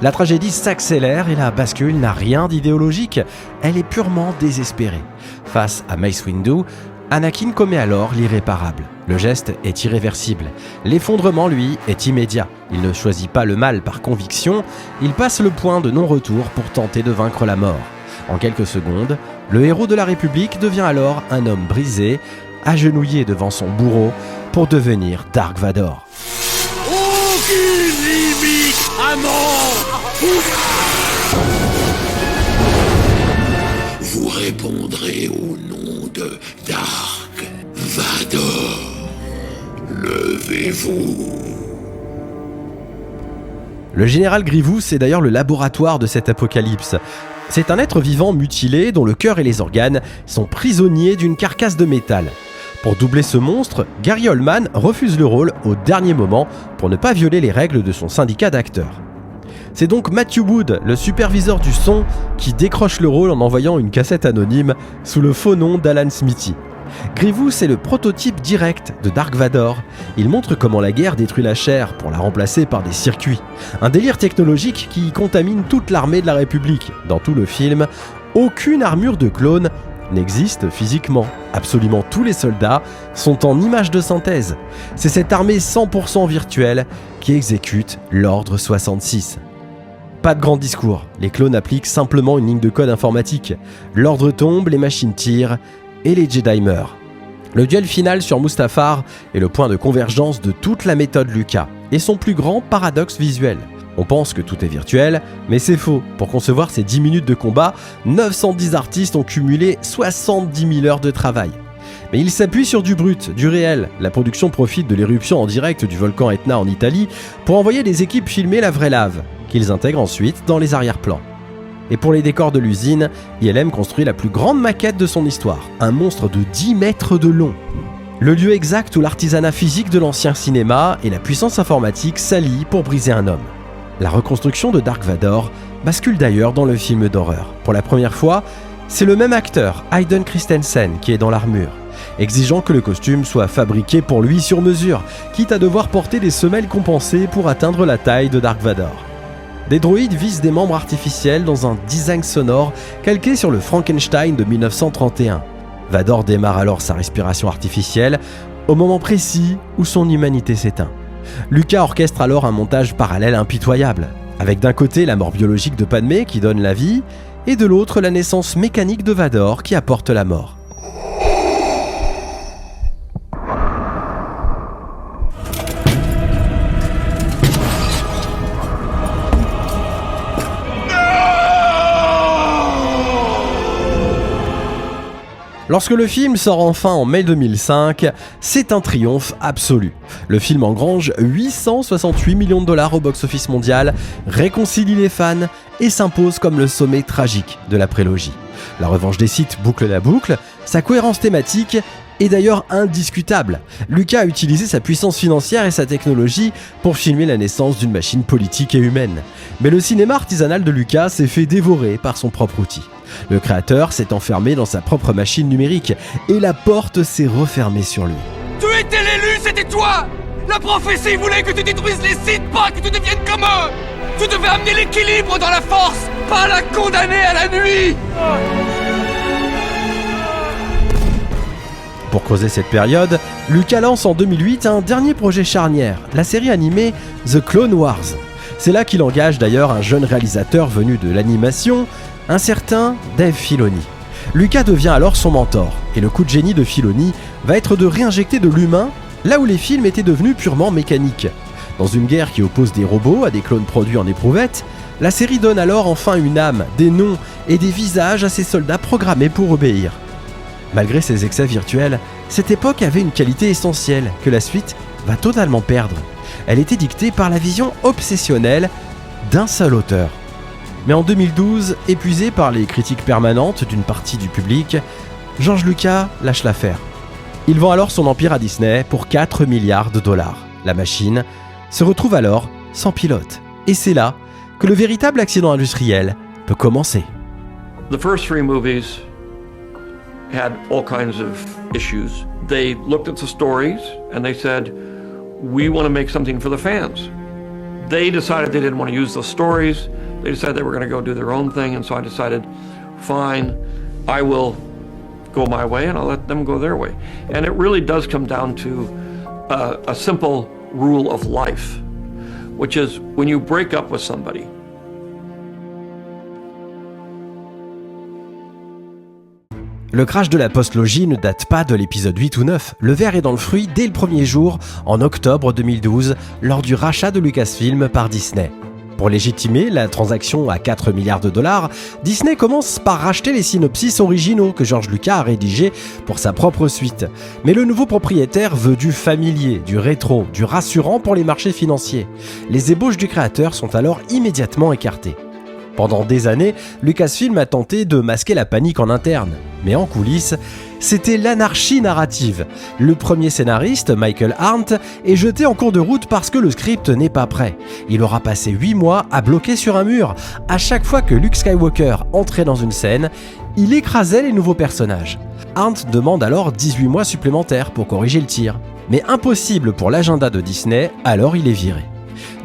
La tragédie s'accélère et la bascule n'a rien d'idéologique, elle est purement désespérée. Face à Mace Windu, Anakin commet alors l'irréparable. Le geste est irréversible. L'effondrement, lui, est immédiat. Il ne choisit pas le mal par conviction, il passe le point de non-retour pour tenter de vaincre la mort. En quelques secondes, le héros de la République devient alors un homme brisé, agenouillé devant son bourreau pour devenir Dark Vador. Aucune limite à mort. répondrez au nom de Dark Vador. Levez-vous. Le général Grievous, c'est d'ailleurs le laboratoire de cet apocalypse. C'est un être vivant mutilé dont le cœur et les organes sont prisonniers d'une carcasse de métal. Pour doubler ce monstre, Gary Oldman refuse le rôle au dernier moment pour ne pas violer les règles de son syndicat d'acteurs. C'est donc Matthew Wood, le superviseur du son, qui décroche le rôle en envoyant une cassette anonyme sous le faux nom d'Alan Smithy. Grievous est le prototype direct de Dark Vador. Il montre comment la guerre détruit la chair pour la remplacer par des circuits. Un délire technologique qui contamine toute l'armée de la République. Dans tout le film, aucune armure de clone n'existe physiquement. Absolument tous les soldats sont en images de synthèse. C'est cette armée 100% virtuelle qui exécute l'Ordre 66. Pas de grand discours, les clones appliquent simplement une ligne de code informatique. L'ordre tombe, les machines tirent et les Jedi meurent. Le duel final sur Mustafar est le point de convergence de toute la méthode Lucas et son plus grand paradoxe visuel. On pense que tout est virtuel, mais c'est faux. Pour concevoir ces 10 minutes de combat, 910 artistes ont cumulé 70 000 heures de travail. Mais ils s'appuient sur du brut, du réel. La production profite de l'éruption en direct du volcan Etna en Italie pour envoyer des équipes filmer la vraie lave, qu'ils intègrent ensuite dans les arrière-plans. Et pour les décors de l'usine, ILM construit la plus grande maquette de son histoire, un monstre de 10 mètres de long. Le lieu exact où l'artisanat physique de l'ancien cinéma et la puissance informatique s'allient pour briser un homme. La reconstruction de Dark Vador bascule d'ailleurs dans le film d'horreur. Pour la première fois, c'est le même acteur, Hayden Christensen, qui est dans l'armure, exigeant que le costume soit fabriqué pour lui sur mesure, quitte à devoir porter des semelles compensées pour atteindre la taille de Dark Vador. Des droïdes visent des membres artificiels dans un design sonore calqué sur le Frankenstein de 1931. Vador démarre alors sa respiration artificielle au moment précis où son humanité s'éteint. Lucas orchestre alors un montage parallèle impitoyable, avec d'un côté la mort biologique de Padmé qui donne la vie, et de l'autre la naissance mécanique de Vador qui apporte la mort. Lorsque le film sort enfin en mai 2005, c'est un triomphe absolu. Le film engrange 868 millions de dollars au box-office mondial, réconcilie les fans et s'impose comme le sommet tragique de la prélogie. La revanche des Sith boucle la boucle, sa cohérence thématique est d'ailleurs indiscutable. Lucas a utilisé sa puissance financière et sa technologie pour filmer la naissance d'une machine politique et humaine. Mais le cinéma artisanal de Lucas s'est fait dévorer par son propre outil. Le créateur s'est enfermé dans sa propre machine numérique et la porte s'est refermée sur lui. Tu étais l'élu, c'était toi! La prophétie voulait que tu détruises les Sith, pas que tu deviennes comme eux! Tu devais amener l'équilibre dans la force, pas la condamner à la nuit! Pour creuser cette période, Lucas lance en 2008 un dernier projet charnière, la série animée The Clone Wars. C'est là qu'il engage d'ailleurs un jeune réalisateur venu de l'animation, un certain Dave Filoni. Lucas devient alors son mentor, et le coup de génie de Filoni va être de réinjecter de l'humain là où les films étaient devenus purement mécaniques. Dans une guerre qui oppose des robots à des clones produits en éprouvette, la série donne alors enfin une âme, des noms et des visages à ces soldats programmés pour obéir. Malgré ses excès virtuels, cette époque avait une qualité essentielle que la suite va totalement perdre. Elle était dictée par la vision obsessionnelle d'un seul auteur. Mais en 2012, épuisé par les critiques permanentes d'une partie du public, George Lucas lâche l'affaire. Il vend alors son empire à Disney pour 4 milliards de dollars. La machine se retrouve alors sans pilote. Et c'est là que le véritable accident industriel peut commencer. The first 3 movies had all kinds of issues. They looked at the stories and they said, we want to make something for the fans. They decided they didn't want to use those stories. They decided they were going to go do their own thing, and so I decided, fine, I will go my way and I'll let them go their way. And it really does come down to a simple rule of life, which is when you break up with somebody, Le crash de la post-logie ne date pas de l'épisode 8 ou 9. Le ver est dans le fruit dès le premier jour, en octobre 2012, lors du rachat de Lucasfilm par Disney. Pour légitimer la transaction à 4 milliards de dollars, Disney commence par racheter les synopsis originaux que George Lucas a rédigés pour sa propre suite. Mais le nouveau propriétaire veut du familier, du rétro, du rassurant pour les marchés financiers. Les ébauches du créateur sont alors immédiatement écartées. Pendant des années, Lucasfilm a tenté de masquer la panique en interne. Mais en coulisses, c'était l'anarchie narrative. Le premier scénariste, Michael Arndt, est jeté en cours de route parce que le script n'est pas prêt. Il aura passé 8 mois à bloquer sur un mur. À chaque fois que Luke Skywalker entrait dans une scène, il écrasait les nouveaux personnages. Arndt demande alors 18 mois supplémentaires pour corriger le tir. Mais impossible pour l'agenda de Disney, alors il est viré.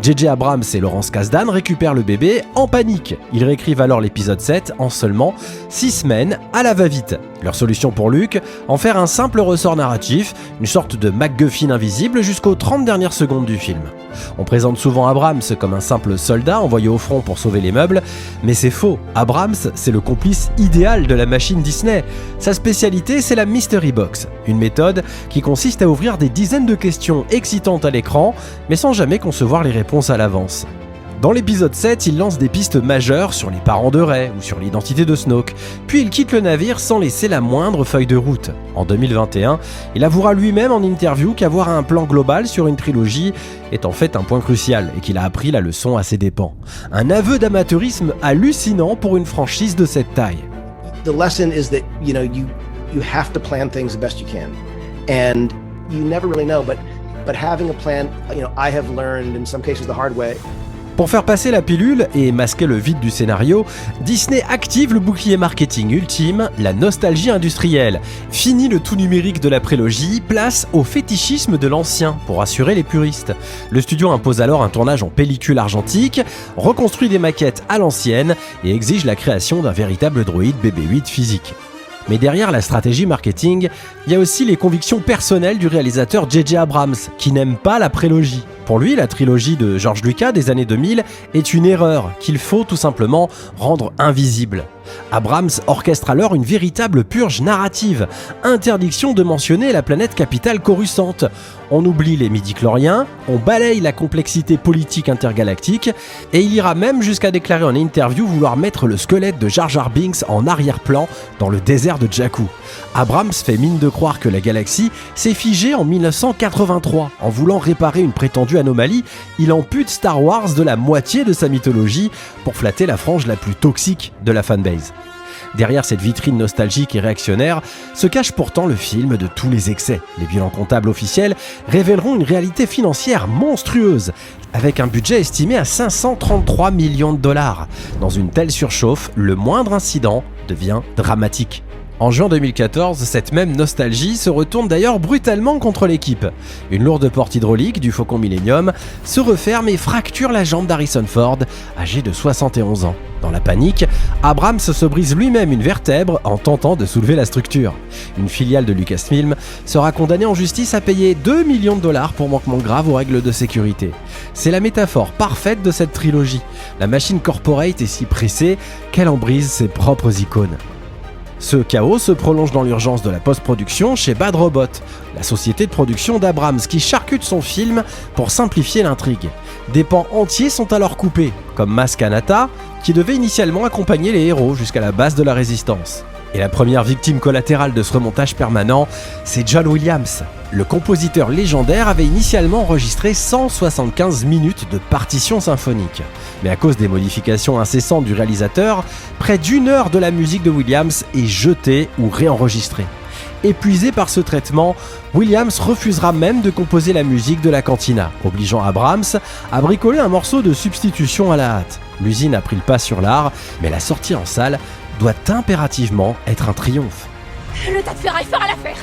J.J. Abrams et Lawrence Kasdan récupèrent le bébé en panique. Ils réécrivent alors l'épisode 7 en seulement 6 semaines à la va-vite. Leur solution pour Luke, en faire un simple ressort narratif, une sorte de MacGuffin invisible jusqu'aux 30 dernières secondes du film. On présente souvent Abrams comme un simple soldat envoyé au front pour sauver les meubles, mais c'est faux. Abrams, c'est le complice idéal de la machine Disney. Sa spécialité, c'est la Mystery Box, une méthode qui consiste à ouvrir des dizaines de questions excitantes à l'écran, mais sans jamais concevoir les réponses à l'avance. Dans l'épisode 7, il lance des pistes majeures sur les parents de Rey ou sur l'identité de Snoke, puis il quitte le navire sans laisser la moindre feuille de route. En 2021, il avouera lui-même en interview qu'avoir un plan global sur une trilogie est en fait un point crucial et qu'il a appris la leçon à ses dépens. Un aveu d'amateurisme hallucinant pour une franchise de cette taille. The lesson is that, you have to plan things the best you can. And you never really know, but having a plan, I have learned in some cases the hard way. Pour faire passer la pilule et masquer le vide du scénario, Disney active le bouclier marketing ultime, la nostalgie industrielle. Fini le tout numérique de la prélogie, place au fétichisme de l'ancien pour assurer les puristes. Le studio impose alors un tournage en pellicule argentique, reconstruit des maquettes à l'ancienne et exige la création d'un véritable droïde BB-8 physique. Mais derrière la stratégie marketing, il y a aussi les convictions personnelles du réalisateur J.J. Abrams, qui n'aime pas la prélogie. Pour lui, la trilogie de George Lucas des années 2000 est une erreur qu'il faut tout simplement rendre invisible. Abrams orchestre alors une véritable purge narrative, interdiction de mentionner la planète capitale Coruscant. On oublie les midi-chloriens, on balaye la complexité politique intergalactique, et il ira même jusqu'à déclarer en interview vouloir mettre le squelette de Jar Jar Binks en arrière-plan dans le désert de Jakku. Abrams fait mine de croire que la galaxie s'est figée en 1983. En voulant réparer une prétendue anomalie, il ampute Star Wars de la moitié de sa mythologie pour flatter la frange la plus toxique de la fanbase. Derrière cette vitrine nostalgique et réactionnaire se cache pourtant le film de tous les excès. Les bilans comptables officiels révéleront une réalité financière monstrueuse, avec un budget estimé à 533 millions de dollars. Dans une telle surchauffe, le moindre incident devient dramatique. En juin 2014, cette même nostalgie se retourne d'ailleurs brutalement contre l'équipe. Une lourde porte hydraulique du Faucon Millenium se referme et fracture la jambe d'Harrison Ford, âgé de 71 ans. Dans la panique, Abrams se brise lui-même une vertèbre en tentant de soulever la structure. Une filiale de Lucasfilm sera condamnée en justice à payer 2 millions de dollars pour manquement grave aux règles de sécurité. C'est la métaphore parfaite de cette trilogie. La machine corporate est si pressée qu'elle en brise ses propres icônes. Ce chaos se prolonge dans l'urgence de la post-production chez Bad Robot, la société de production d'Abrams qui charcute son film pour simplifier l'intrigue. Des pans entiers sont alors coupés, comme Maz Kanata, qui devait initialement accompagner les héros jusqu'à la base de la résistance. Et la première victime collatérale de ce remontage permanent, c'est John Williams. Le compositeur légendaire avait initialement enregistré 175 minutes de partition symphonique. Mais à cause des modifications incessantes du réalisateur, près d'1 heure de la musique de Williams est jetée ou réenregistrée. Épuisé par ce traitement, Williams refusera même de composer la musique de la cantina, obligeant Abrams à bricoler un morceau de substitution à la hâte. L'usine a pris le pas sur l'art, mais la sortie en salle doit impérativement être un triomphe. Le tas de ferraille fera l'affaire.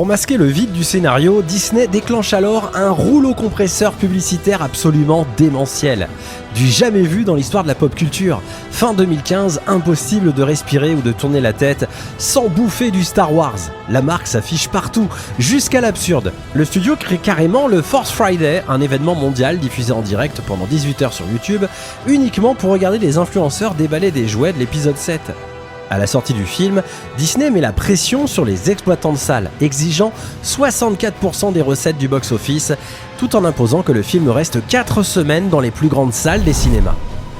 Pour masquer le vide du scénario, Disney déclenche alors un rouleau compresseur publicitaire absolument démentiel. Du jamais vu dans l'histoire de la pop culture. Fin 2015, impossible de respirer ou de tourner la tête sans bouffer du Star Wars. La marque s'affiche partout, jusqu'à l'absurde. Le studio crée carrément le Force Friday, un événement mondial diffusé en direct pendant 18h sur YouTube, uniquement pour regarder les influenceurs déballer des jouets de l'épisode 7. À la sortie du film, Disney met la pression sur les exploitants de salles, exigeant 64% des recettes du box-office, tout en imposant que le film reste 4 semaines dans les plus grandes salles des cinémas.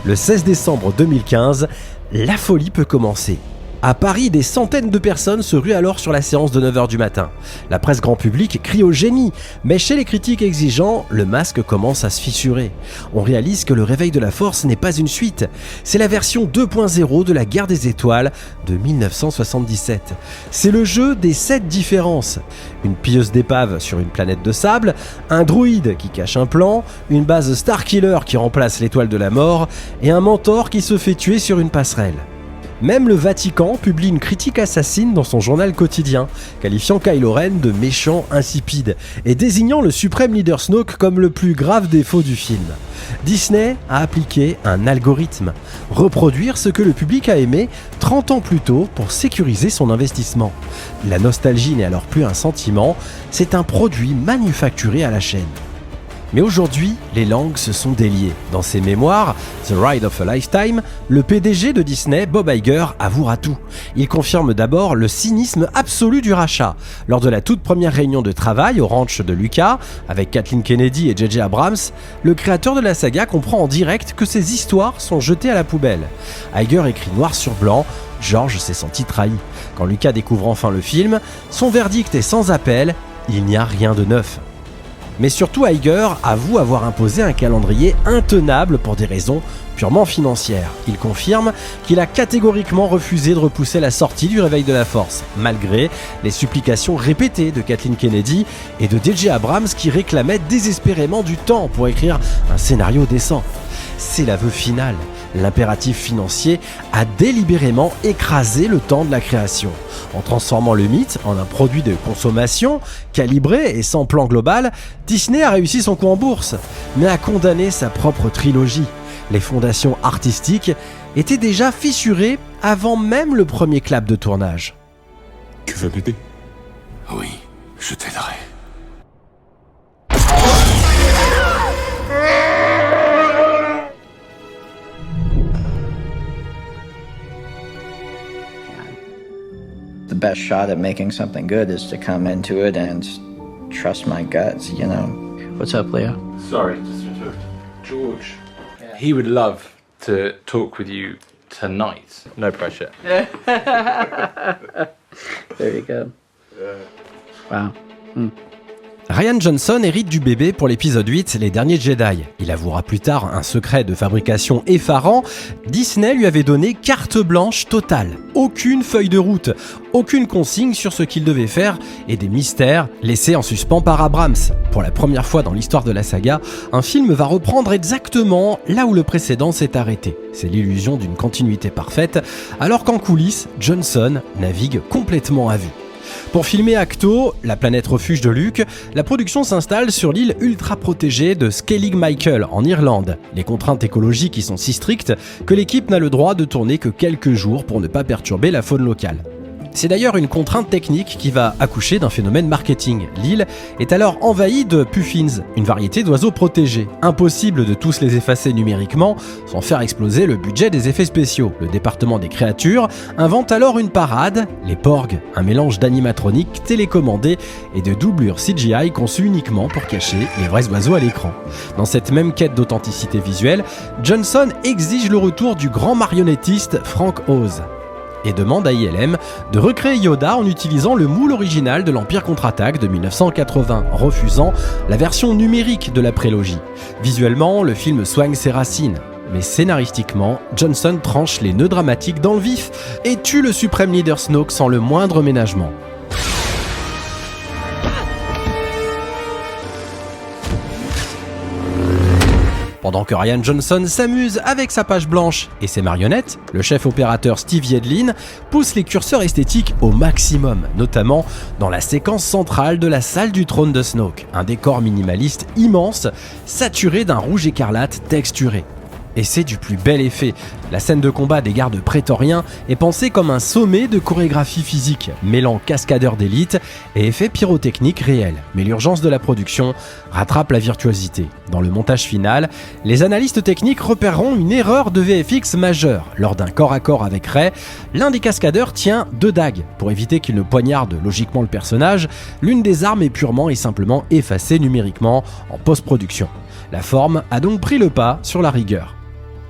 Le 16 décembre 2015, la folie peut commencer. À Paris, des centaines de personnes se ruent alors sur la séance de 9h du matin. La presse grand public crie au génie, mais chez les critiques exigeants, le masque commence à se fissurer. On réalise que le réveil de la Force n'est pas une suite, c'est la version 2.0 de la Guerre des Étoiles de 1977. C'est le jeu des 7 différences. Une pilleuse d'épave sur une planète de sable, un droïde qui cache un plan, une base Starkiller qui remplace l'étoile de la mort, et un mentor qui se fait tuer sur une passerelle. Même le Vatican publie une critique assassine dans son journal quotidien, qualifiant Kylo Ren de méchant insipide et désignant le suprême leader Snoke comme le plus grave défaut du film. Disney a appliqué un algorithme, reproduire ce que le public a aimé 30 ans plus tôt pour sécuriser son investissement. La nostalgie n'est alors plus un sentiment, c'est un produit manufacturé à la chaîne. Mais aujourd'hui, les langues se sont déliées. Dans ses mémoires, The Ride of a Lifetime, le PDG de Disney, Bob Iger, avouera tout. Il confirme d'abord le cynisme absolu du rachat. Lors de la toute première réunion de travail au ranch de Lucas, avec Kathleen Kennedy et J.J. Abrams, le créateur de la saga comprend en direct que ces histoires sont jetées à la poubelle. Iger écrit noir sur blanc: George s'est senti trahi. Quand Lucas découvre enfin le film, son verdict est sans appel, il n'y a rien de neuf. Mais surtout, Iger avoue avoir imposé un calendrier intenable pour des raisons purement financières. Il confirme qu'il a catégoriquement refusé de repousser la sortie du Réveil de la Force, malgré les supplications répétées de Kathleen Kennedy et de J.J. Abrams qui réclamaient désespérément du temps pour écrire un scénario décent. C'est l'aveu final. L'impératif financier a délibérément écrasé le temps de la création. En transformant le mythe en un produit de consommation, calibré et sans plan global, Disney a réussi son coup en bourse, mais a condamné sa propre trilogie. Les fondations artistiques étaient déjà fissurées avant même le premier clap de tournage. Tu veux m'aider? Oui, je t'aiderai. The best shot at making something good is to come into it and trust my guts, you know. What's up, Leo? Sorry, just interrupt. George, he would love to talk with you tonight. No pressure. There you go. Wow. Rian Johnson hérite du bébé pour l'épisode 8, Les Derniers Jedi. Il avouera plus tard un secret de fabrication effarant. Disney lui avait donné carte blanche totale. Aucune feuille de route, aucune consigne sur ce qu'il devait faire et des mystères laissés en suspens par Abrams. Pour la première fois dans l'histoire de la saga, un film va reprendre exactement là où le précédent s'est arrêté. C'est l'illusion d'une continuité parfaite, alors qu'en coulisses, Johnson navigue complètement à vue. Pour filmer Ahch-To, la planète refuge de Luke, la production s'installe sur l'île ultra protégée de Skellig Michael en Irlande. Les contraintes écologiques y sont si strictes que l'équipe n'a le droit de tourner que quelques jours pour ne pas perturber la faune locale. C'est d'ailleurs une contrainte technique qui va accoucher d'un phénomène marketing. L'île est alors envahie de puffins, une variété d'oiseaux protégés. Impossible de tous les effacer numériquement sans faire exploser le budget des effets spéciaux. Le département des créatures invente alors une parade, les Porgs, un mélange d'animatronique télécommandé et de doublures CGI conçues uniquement pour cacher les vrais oiseaux à l'écran. Dans cette même quête d'authenticité visuelle, Johnson exige le retour du grand marionnettiste Frank Oz et demande à ILM de recréer Yoda en utilisant le moule original de l'Empire contre-attaque de 1980, refusant la version numérique de la prélogie. Visuellement, le film soigne ses racines, mais scénaristiquement, Johnson tranche les nœuds dramatiques dans le vif et tue le suprême leader Snoke sans le moindre ménagement. Pendant que Rian Johnson s'amuse avec sa page blanche et ses marionnettes, le chef opérateur Steve Yedlin pousse les curseurs esthétiques au maximum, notamment dans la séquence centrale de la salle du trône de Snoke, un décor minimaliste immense, saturé d'un rouge écarlate texturé. Et c'est du plus bel effet. La scène de combat des gardes prétoriens est pensée comme un sommet de chorégraphie physique, mêlant cascadeurs d'élite et effets pyrotechniques réels. Mais l'urgence de la production rattrape la virtuosité. Dans le montage final, les analystes techniques repéreront une erreur de VFX majeure. Lors d'un corps à corps avec Rey, l'un des cascadeurs tient 2 dagues. Pour éviter qu'il ne poignarde logiquement le personnage, l'une des armes est purement et simplement effacée numériquement en post-production. La forme a donc pris le pas sur la rigueur.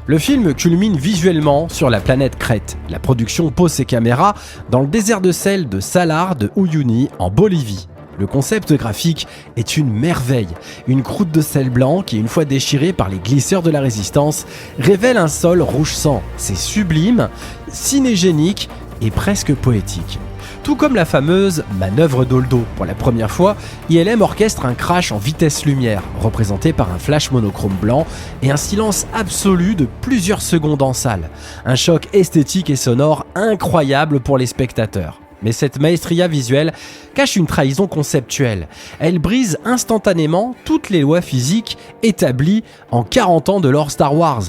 Le film culmine visuellement sur la planète Crète. La production pose ses caméras dans le désert de sel de Salar de Uyuni en Bolivie. Le concept graphique est une merveille. Une croûte de sel blanc qui, une fois déchirée par les glisseurs de la résistance, révèle un sol rouge sang. C'est sublime, cinégénique et presque poétique. Tout comme la fameuse manœuvre Doldo. Pour la première fois, ILM orchestre un crash en vitesse lumière, représenté par un flash monochrome blanc et un silence absolu de plusieurs secondes en salle. Un choc esthétique et sonore incroyable pour les spectateurs. Mais cette maestria visuelle cache une trahison conceptuelle. Elle brise instantanément toutes les lois physiques établies en 40 ans de l'or Star Wars.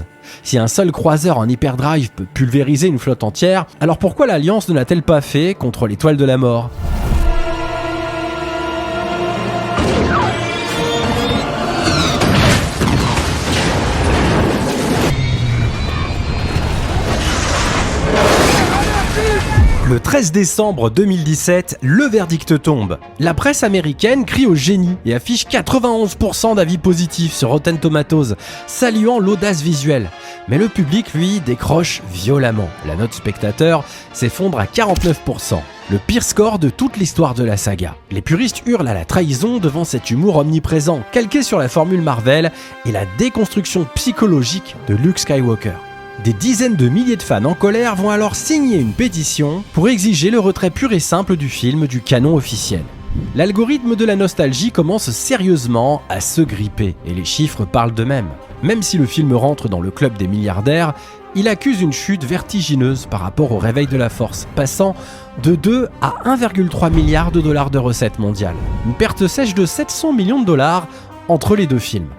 Si un seul croiseur en hyperdrive peut pulvériser une flotte entière, alors pourquoi l'Alliance ne l'a-t-elle pas fait contre l'Étoile de la Mort ? Le 13 décembre 2017, le verdict tombe. La presse américaine crie au génie et affiche 91% d'avis positifs sur Rotten Tomatoes, saluant l'audace visuelle. Mais le public, lui, décroche violemment. La note spectateur s'effondre à 49%. Le pire score de toute l'histoire de la saga. Les puristes hurlent à la trahison devant cet humour omniprésent, calqué sur la formule Marvel et la déconstruction psychologique de Luke Skywalker. Des dizaines de milliers de fans en colère vont alors signer une pétition pour exiger le retrait pur et simple du film du canon officiel. L'algorithme de la nostalgie commence sérieusement à se gripper et les chiffres parlent d'eux-mêmes. Même si le film rentre dans le club des milliardaires, il accuse une chute vertigineuse par rapport au réveil de la Force, passant de 2 à 1,3 milliard de dollars de recettes mondiales. Une perte sèche de 700 millions de dollars entre les deux films.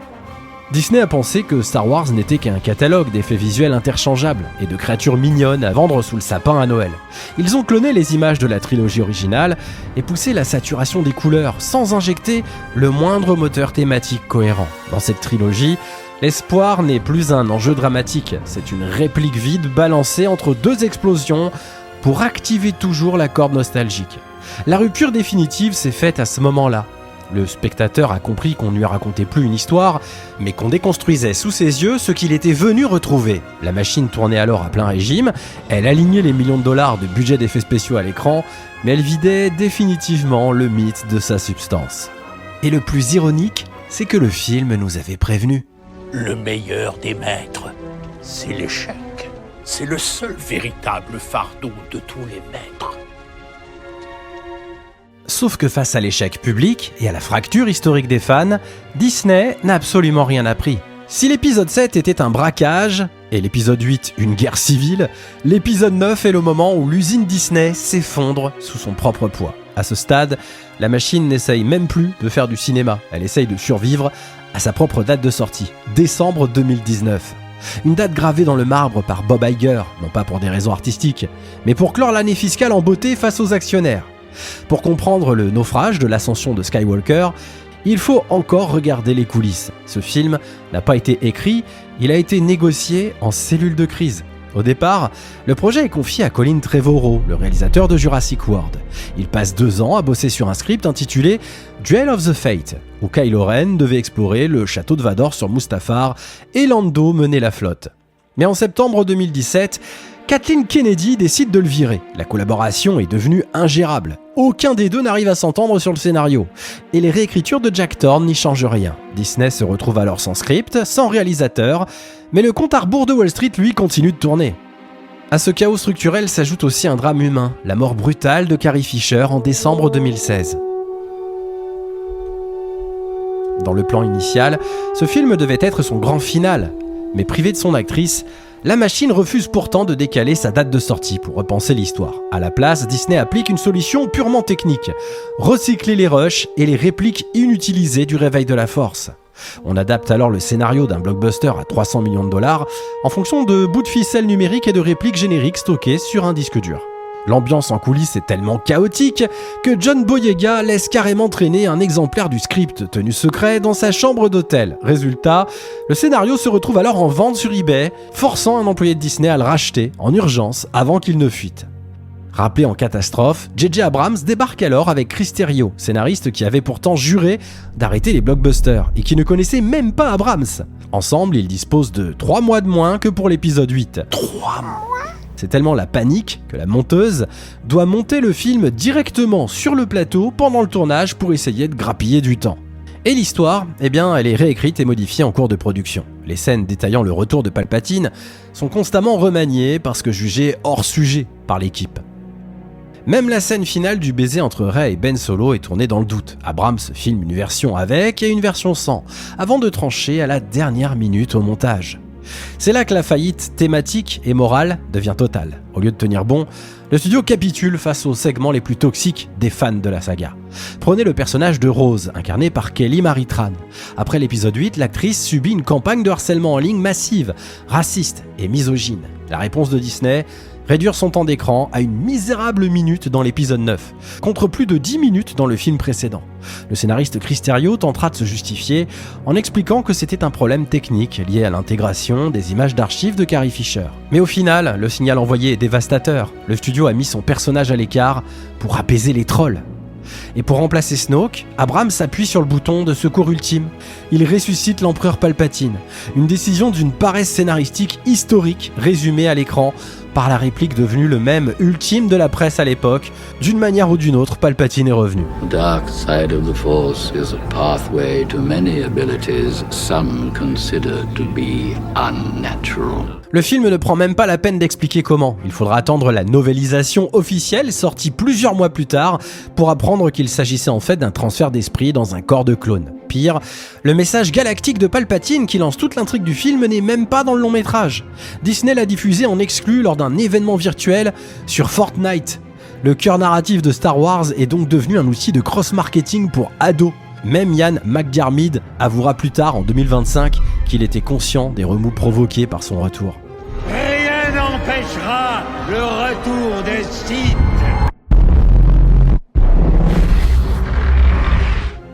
Disney a pensé que Star Wars n'était qu'un catalogue d'effets visuels interchangeables et de créatures mignonnes à vendre sous le sapin à Noël. Ils ont cloné les images de la trilogie originale et poussé la saturation des couleurs sans injecter le moindre moteur thématique cohérent. Dans cette trilogie, l'espoir n'est plus un enjeu dramatique, c'est une réplique vide balancée entre 2 explosions pour activer toujours la corde nostalgique. La rupture définitive s'est faite à ce moment-là. Le spectateur a compris qu'on ne lui racontait plus une histoire, mais qu'on déconstruisait sous ses yeux ce qu'il était venu retrouver. La machine tournait alors à plein régime, elle alignait les millions de dollars de budget d'effets spéciaux à l'écran, mais elle vidait définitivement le mythe de sa substance. Et le plus ironique, c'est que le film nous avait prévenus. Le meilleur des maîtres, c'est l'échec. C'est le seul véritable fardeau de tous les maîtres. Sauf que face à l'échec public et à la fracture historique des fans, Disney n'a absolument rien appris. Si l'épisode 7 était un braquage, et l'épisode 8 une guerre civile, l'épisode 9 est le moment où l'usine Disney s'effondre sous son propre poids. À ce stade, la machine n'essaye même plus de faire du cinéma, elle essaye de survivre à sa propre date de sortie, décembre 2019. Une date gravée dans le marbre par Bob Iger, non pas pour des raisons artistiques, mais pour clore l'année fiscale en beauté face aux actionnaires. Pour comprendre le naufrage de l'ascension de Skywalker, il faut encore regarder les coulisses. Ce film n'a pas été écrit, il a été négocié en cellule de crise. Au départ, le projet est confié à Colin Trevorrow, le réalisateur de Jurassic World. Il passe 2 ans à bosser sur un script intitulé Duel of the Fate, où Kylo Ren devait explorer le château de Vador sur Mustafar et Lando mener la flotte. Mais en septembre 2017, Kathleen Kennedy décide de le virer. La collaboration est devenue ingérable. Aucun des deux n'arrive à s'entendre sur le scénario. Et les réécritures de Jack Thorne n'y changent rien. Disney se retrouve alors sans script, sans réalisateur, mais le compte à rebours de Wall Street, lui, continue de tourner. À ce chaos structurel s'ajoute aussi un drame humain, la mort brutale de Carrie Fisher en décembre 2016. Dans le plan initial, ce film devait être son grand final. Mais privé de son actrice, la machine refuse pourtant de décaler sa date de sortie pour repenser l'histoire. À la place, Disney applique une solution purement technique. Recycler les rushs et les répliques inutilisées du Réveil de la Force. On adapte alors le scénario d'un blockbuster à 300 millions de dollars en fonction de bouts de ficelle numériques et de répliques génériques stockées sur un disque dur. L'ambiance en coulisses est tellement chaotique que John Boyega laisse carrément traîner un exemplaire du script tenu secret dans sa chambre d'hôtel. Résultat, le scénario se retrouve alors en vente sur eBay, forçant un employé de Disney à le racheter en urgence avant qu'il ne fuite. Rappelé en catastrophe, J.J. Abrams débarque alors avec Chris Terrio, scénariste qui avait pourtant juré d'arrêter les blockbusters et qui ne connaissait même pas Abrams. Ensemble, ils disposent de 3 mois de moins que pour l'épisode 8. 3 mois ? C'est tellement la panique que la monteuse doit monter le film directement sur le plateau pendant le tournage pour essayer de grappiller du temps. Et l'histoire, elle est réécrite et modifiée en cours de production. Les scènes détaillant le retour de Palpatine sont constamment remaniées parce que jugées hors sujet par l'équipe. Même la scène finale du baiser entre Rey et Ben Solo est tournée dans le doute. Abrams filme une version avec et une version sans, avant de trancher à la dernière minute au montage. C'est là que la faillite thématique et morale devient totale. Au lieu de tenir bon, le studio capitule face aux segments les plus toxiques des fans de la saga. Prenez le personnage de Rose, incarné par Kelly Marie Tran. Après l'épisode 8, l'actrice subit une campagne de harcèlement en ligne massive, raciste et misogyne. La réponse de Disney ? Réduire son temps d'écran à une misérable minute dans l'épisode 9, contre plus de 10 minutes dans le film précédent. Le scénariste Chris Terrio tentera de se justifier en expliquant que c'était un problème technique lié à l'intégration des images d'archives de Carrie Fisher. Mais au final, le signal envoyé est dévastateur. Le studio a mis son personnage à l'écart pour apaiser les trolls. Et pour remplacer Snoke, Abrams s'appuie sur le bouton de secours ultime. Il ressuscite l'empereur Palpatine. Une décision d'une paresse scénaristique historique résumée à l'écran par la réplique devenue le mème ultime de la presse à l'époque. D'une manière ou d'une autre, Palpatine est revenu. The dark side of the Force is a pathway to many abilities some consider to be unnatural. Le film ne prend même pas la peine d'expliquer comment. Il faudra attendre la novélisation officielle, sortie plusieurs mois plus tard, pour apprendre qu'il s'agissait en fait d'un transfert d'esprit dans un corps de clone. Pire, le message galactique de Palpatine qui lance toute l'intrigue du film n'est même pas dans le long métrage. Disney l'a diffusé en exclu lors d'un événement virtuel sur Fortnite. Le cœur narratif de Star Wars est donc devenu un outil de cross-marketing pour ados. Même Ian McDiarmid avouera plus tard, en 2025, qu'il était conscient des remous provoqués par son retour. Rien n'empêchera le retour des Sith.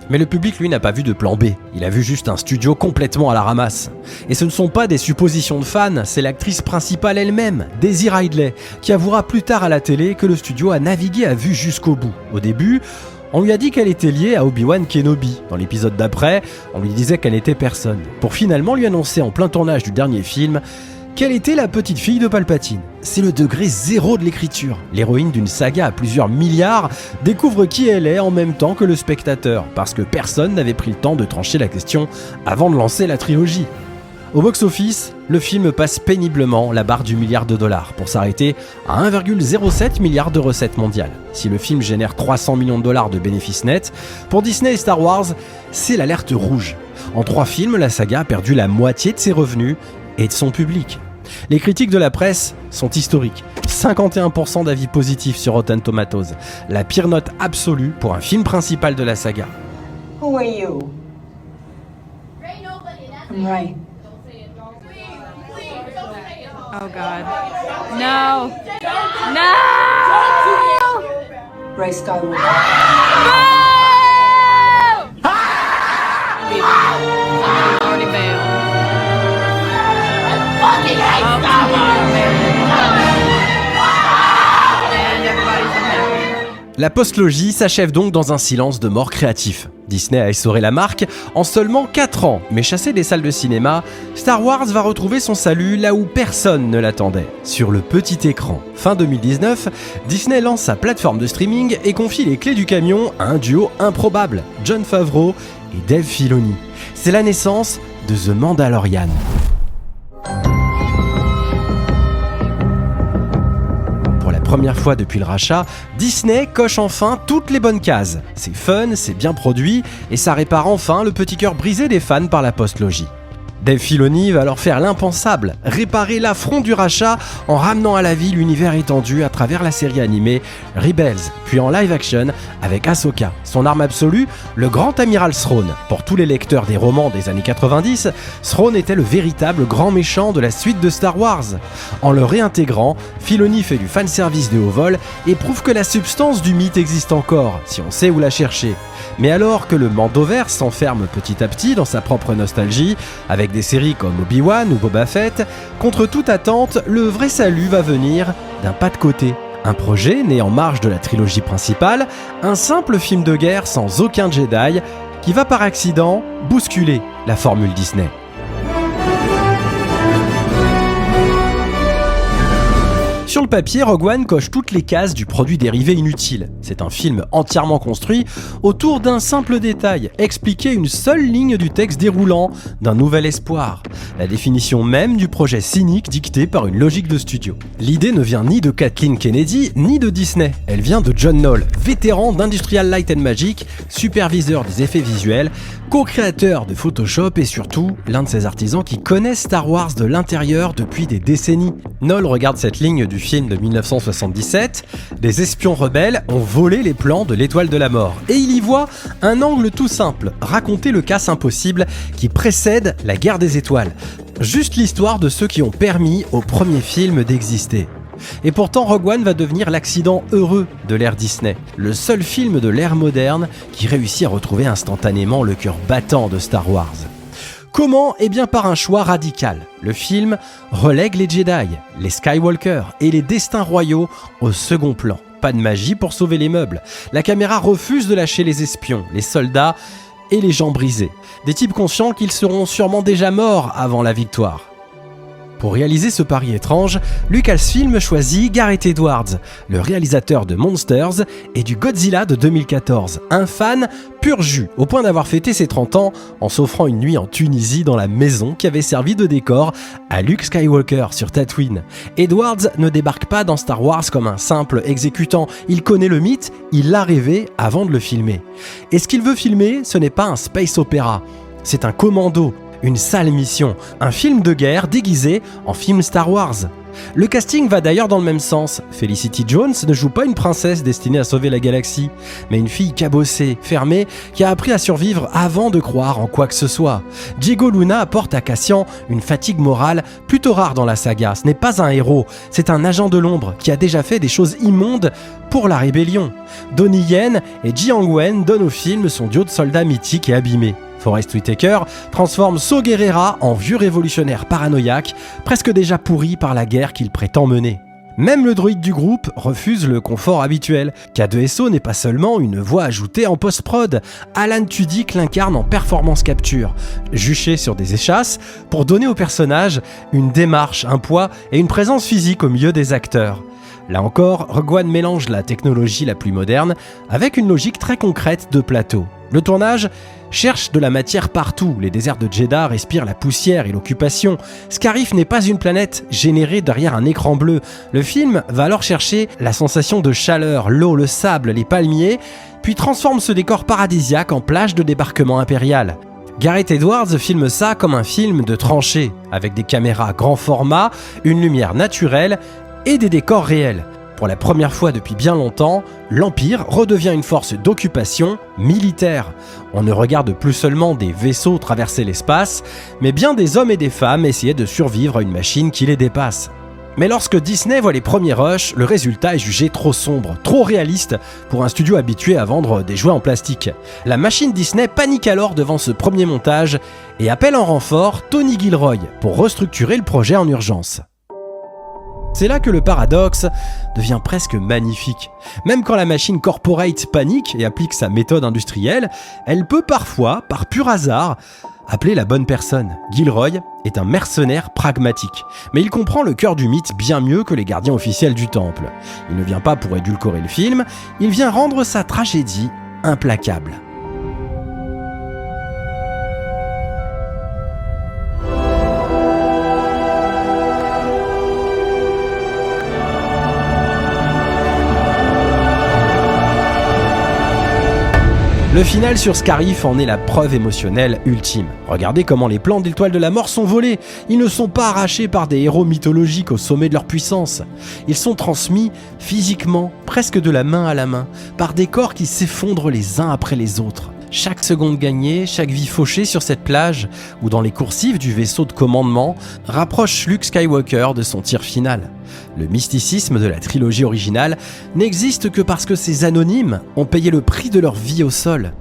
Mais le public, lui, n'a pas vu de plan B. Il a vu juste un studio complètement à la ramasse. Et ce ne sont pas des suppositions de fans, c'est l'actrice principale elle-même, Daisy Ridley, qui avouera plus tard à la télé que le studio a navigué à vue jusqu'au bout. Au début, on lui a dit qu'elle était liée à Obi-Wan Kenobi. Dans l'épisode d'après, on lui disait qu'elle n'était personne. Pour finalement lui annoncer en plein tournage du dernier film qu'elle était la petite fille de Palpatine. C'est le degré zéro de l'écriture. L'héroïne d'une saga à plusieurs milliards découvre qui elle est en même temps que le spectateur, parce que personne n'avait pris le temps de trancher la question avant de lancer la trilogie. Au box-office, le film passe péniblement la barre du $1 milliard pour s'arrêter à 1,07 milliard de recettes mondiales. Si le film génère 300 millions de dollars de bénéfices nets, pour Disney et Star Wars, c'est l'alerte rouge. En 3 films, la saga a perdu la moitié de ses revenus et de son public. Les critiques de la presse sont historiques. 51% d'avis positifs sur Rotten Tomatoes, la pire note absolue pour un film principal de la saga. Who are you? I'm Rey. Oh God. No. No! Rey Skywalker. No! Already failed. Fucking hate La postlogie s'achève donc dans un silence de mort créatif. Disney a essoré la marque en seulement 4 ans, mais chassé des salles de cinéma, Star Wars va retrouver son salut là où personne ne l'attendait, sur le petit écran. Fin 2019, Disney lance sa plateforme de streaming et confie les clés du camion à un duo improbable, Jon Favreau et Dave Filoni. C'est la naissance de The Mandalorian. première fois depuis le rachat, Disney coche enfin toutes les bonnes cases. C'est fun, c'est bien produit, et ça répare enfin le petit cœur brisé des fans par la post-logie. Dave Filoni va alors faire l'impensable, réparer l'affront du rachat en ramenant à la vie l'univers étendu à travers la série animée Rebels, puis en live action avec Ahsoka. Son arme absolue, le grand amiral Thrawn. Pour tous les lecteurs des romans des années 90, Thrawn était le véritable grand méchant de la suite de Star Wars. En le réintégrant, Filoni fait du fanservice de haut vol et prouve que la substance du mythe existe encore, si on sait où la chercher. Mais alors que le Mandoverse s'enferme petit à petit dans sa propre nostalgie, avec des séries comme Obi-Wan ou Boba Fett, contre toute attente, le vrai salut va venir d'un pas de côté. Un projet né en marge de la trilogie principale, un simple film de guerre sans aucun Jedi, qui va par accident bousculer la formule Disney. Sur le papier, Rogue One coche toutes les cases du produit dérivé inutile. C'est un film entièrement construit autour d'un simple détail, expliquer une seule ligne du texte déroulant d'un nouvel espoir. La définition même du projet cynique dicté par une logique de studio. L'idée ne vient ni de Kathleen Kennedy, ni de Disney. Elle vient de John Knoll, vétéran d'Industrial Light and Magic, superviseur des effets visuels, co-créateur de Photoshop et surtout l'un de ces artisans qui connaissent Star Wars de l'intérieur depuis des décennies. Knoll regarde cette ligne du film de 1977, des espions rebelles ont volé les plans de l'Étoile de la Mort. Et il y voit un angle tout simple, raconter le casse impossible qui précède la guerre des étoiles. Juste l'histoire de ceux qui ont permis au premier film d'exister. Et pourtant, Rogue One va devenir l'accident heureux de l'ère Disney. Le seul film de l'ère moderne qui réussit à retrouver instantanément le cœur battant de Star Wars. Comment ? Eh bien par un choix radical. Le film relègue les Jedi, les Skywalker et les destins royaux au second plan. Pas de magie pour sauver les meubles. La caméra refuse de lâcher les espions, les soldats et les gens brisés. Des types conscients qu'ils seront sûrement déjà morts avant la victoire. Pour réaliser ce pari étrange, Lucasfilm choisit Gareth Edwards, le réalisateur de Monsters et du Godzilla de 2014, un fan pur jus, au point d'avoir fêté ses 30 ans en s'offrant une nuit en Tunisie dans la maison qui avait servi de décor à Luke Skywalker sur Tatooine. Edwards ne débarque pas dans Star Wars comme un simple exécutant, il connaît le mythe, il l'a rêvé avant de le filmer. Et ce qu'il veut filmer, ce n'est pas un space opéra, c'est un commando. Une sale mission, un film de guerre déguisé en film Star Wars. Le casting va d'ailleurs dans le même sens. Felicity Jones ne joue pas une princesse destinée à sauver la galaxie, mais une fille cabossée, fermée, qui a appris à survivre avant de croire en quoi que ce soit. Diego Luna apporte à Cassian une fatigue morale plutôt rare dans la saga. Ce n'est pas un héros, c'est un agent de l'ombre qui a déjà fait des choses immondes pour la rébellion. Donnie Yen et Jiang Wen donnent au film son duo de soldats mythiques et abîmés. Forest Whitaker transforme Saw Gerrera en vieux révolutionnaire paranoïaque, presque déjà pourri par la guerre qu'il prétend mener. Même le droïde du groupe refuse le confort habituel. K2SO n'est pas seulement une voix ajoutée en post-prod. Alan Tudyk l'incarne en performance capture, juché sur des échasses pour donner au personnage une démarche, un poids et une présence physique au milieu des acteurs. Là encore, Rogue One mélange la technologie la plus moderne avec une logique très concrète de plateau. Le tournage cherche de la matière partout, les déserts de Jeddah respirent la poussière et l'occupation. Scarif n'est pas une planète générée derrière un écran bleu. Le film va alors chercher la sensation de chaleur, l'eau, le sable, les palmiers, puis transforme ce décor paradisiaque en plage de débarquement impérial. Gareth Edwards filme ça comme un film de tranchée, avec des caméras grand format, une lumière naturelle et des décors réels. Pour la première fois depuis bien longtemps, l'Empire redevient une force d'occupation militaire. On ne regarde plus seulement des vaisseaux traverser l'espace, mais bien des hommes et des femmes essayer de survivre à une machine qui les dépasse. Mais lorsque Disney voit les premiers rushs, le résultat est jugé trop sombre, trop réaliste pour un studio habitué à vendre des jouets en plastique. La machine Disney panique alors devant ce premier montage et appelle en renfort Tony Gilroy pour restructurer le projet en urgence. C'est là que le paradoxe devient presque magnifique. Même quand la machine corporate panique et applique sa méthode industrielle, elle peut parfois, par pur hasard, appeler la bonne personne. Gilroy est un mercenaire pragmatique, mais il comprend le cœur du mythe bien mieux que les gardiens officiels du temple. Il ne vient pas pour édulcorer le film, il vient rendre sa tragédie implacable. Le final sur Scarif en est la preuve émotionnelle ultime. Regardez comment les plans de l'Étoile de la Mort sont volés. Ils ne sont pas arrachés par des héros mythologiques au sommet de leur puissance. Ils sont transmis physiquement, presque de la main à la main, par des corps qui s'effondrent les uns après les autres. Chaque seconde gagnée, chaque vie fauchée sur cette plage ou dans les coursives du vaisseau de commandement rapproche Luke Skywalker de son tir final. Le mysticisme de la trilogie originale n'existe que parce que ces anonymes ont payé le prix de leur vie au sol.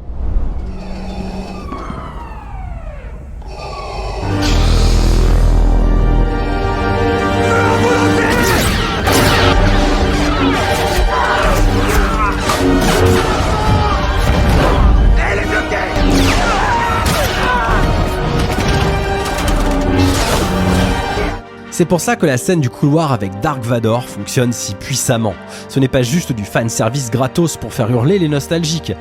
C'est pour ça que la scène du couloir avec Dark Vador fonctionne si puissamment. Ce n'est pas juste du fanservice gratos pour faire hurler les nostalgiques.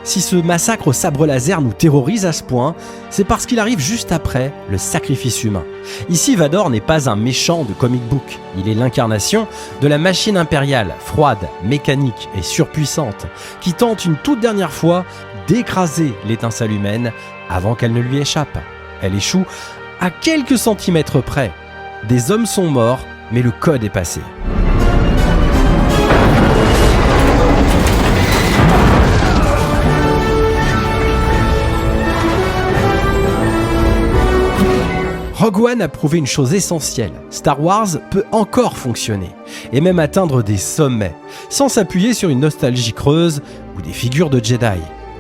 Si ce massacre au sabre laser nous terrorise à ce point, c'est parce qu'il arrive juste après le sacrifice humain. Ici, Vador n'est pas un méchant de comic book. Il est l'incarnation de la machine impériale, froide, mécanique et surpuissante, qui tente une toute dernière fois d'écraser l'étincelle humaine avant qu'elle ne lui échappe. Elle échoue à quelques centimètres près. Des hommes sont morts, mais le code est passé. Rogue One a prouvé une chose essentielle. Star Wars peut encore fonctionner, et même atteindre des sommets, sans s'appuyer sur une nostalgie creuse ou des figures de Jedi.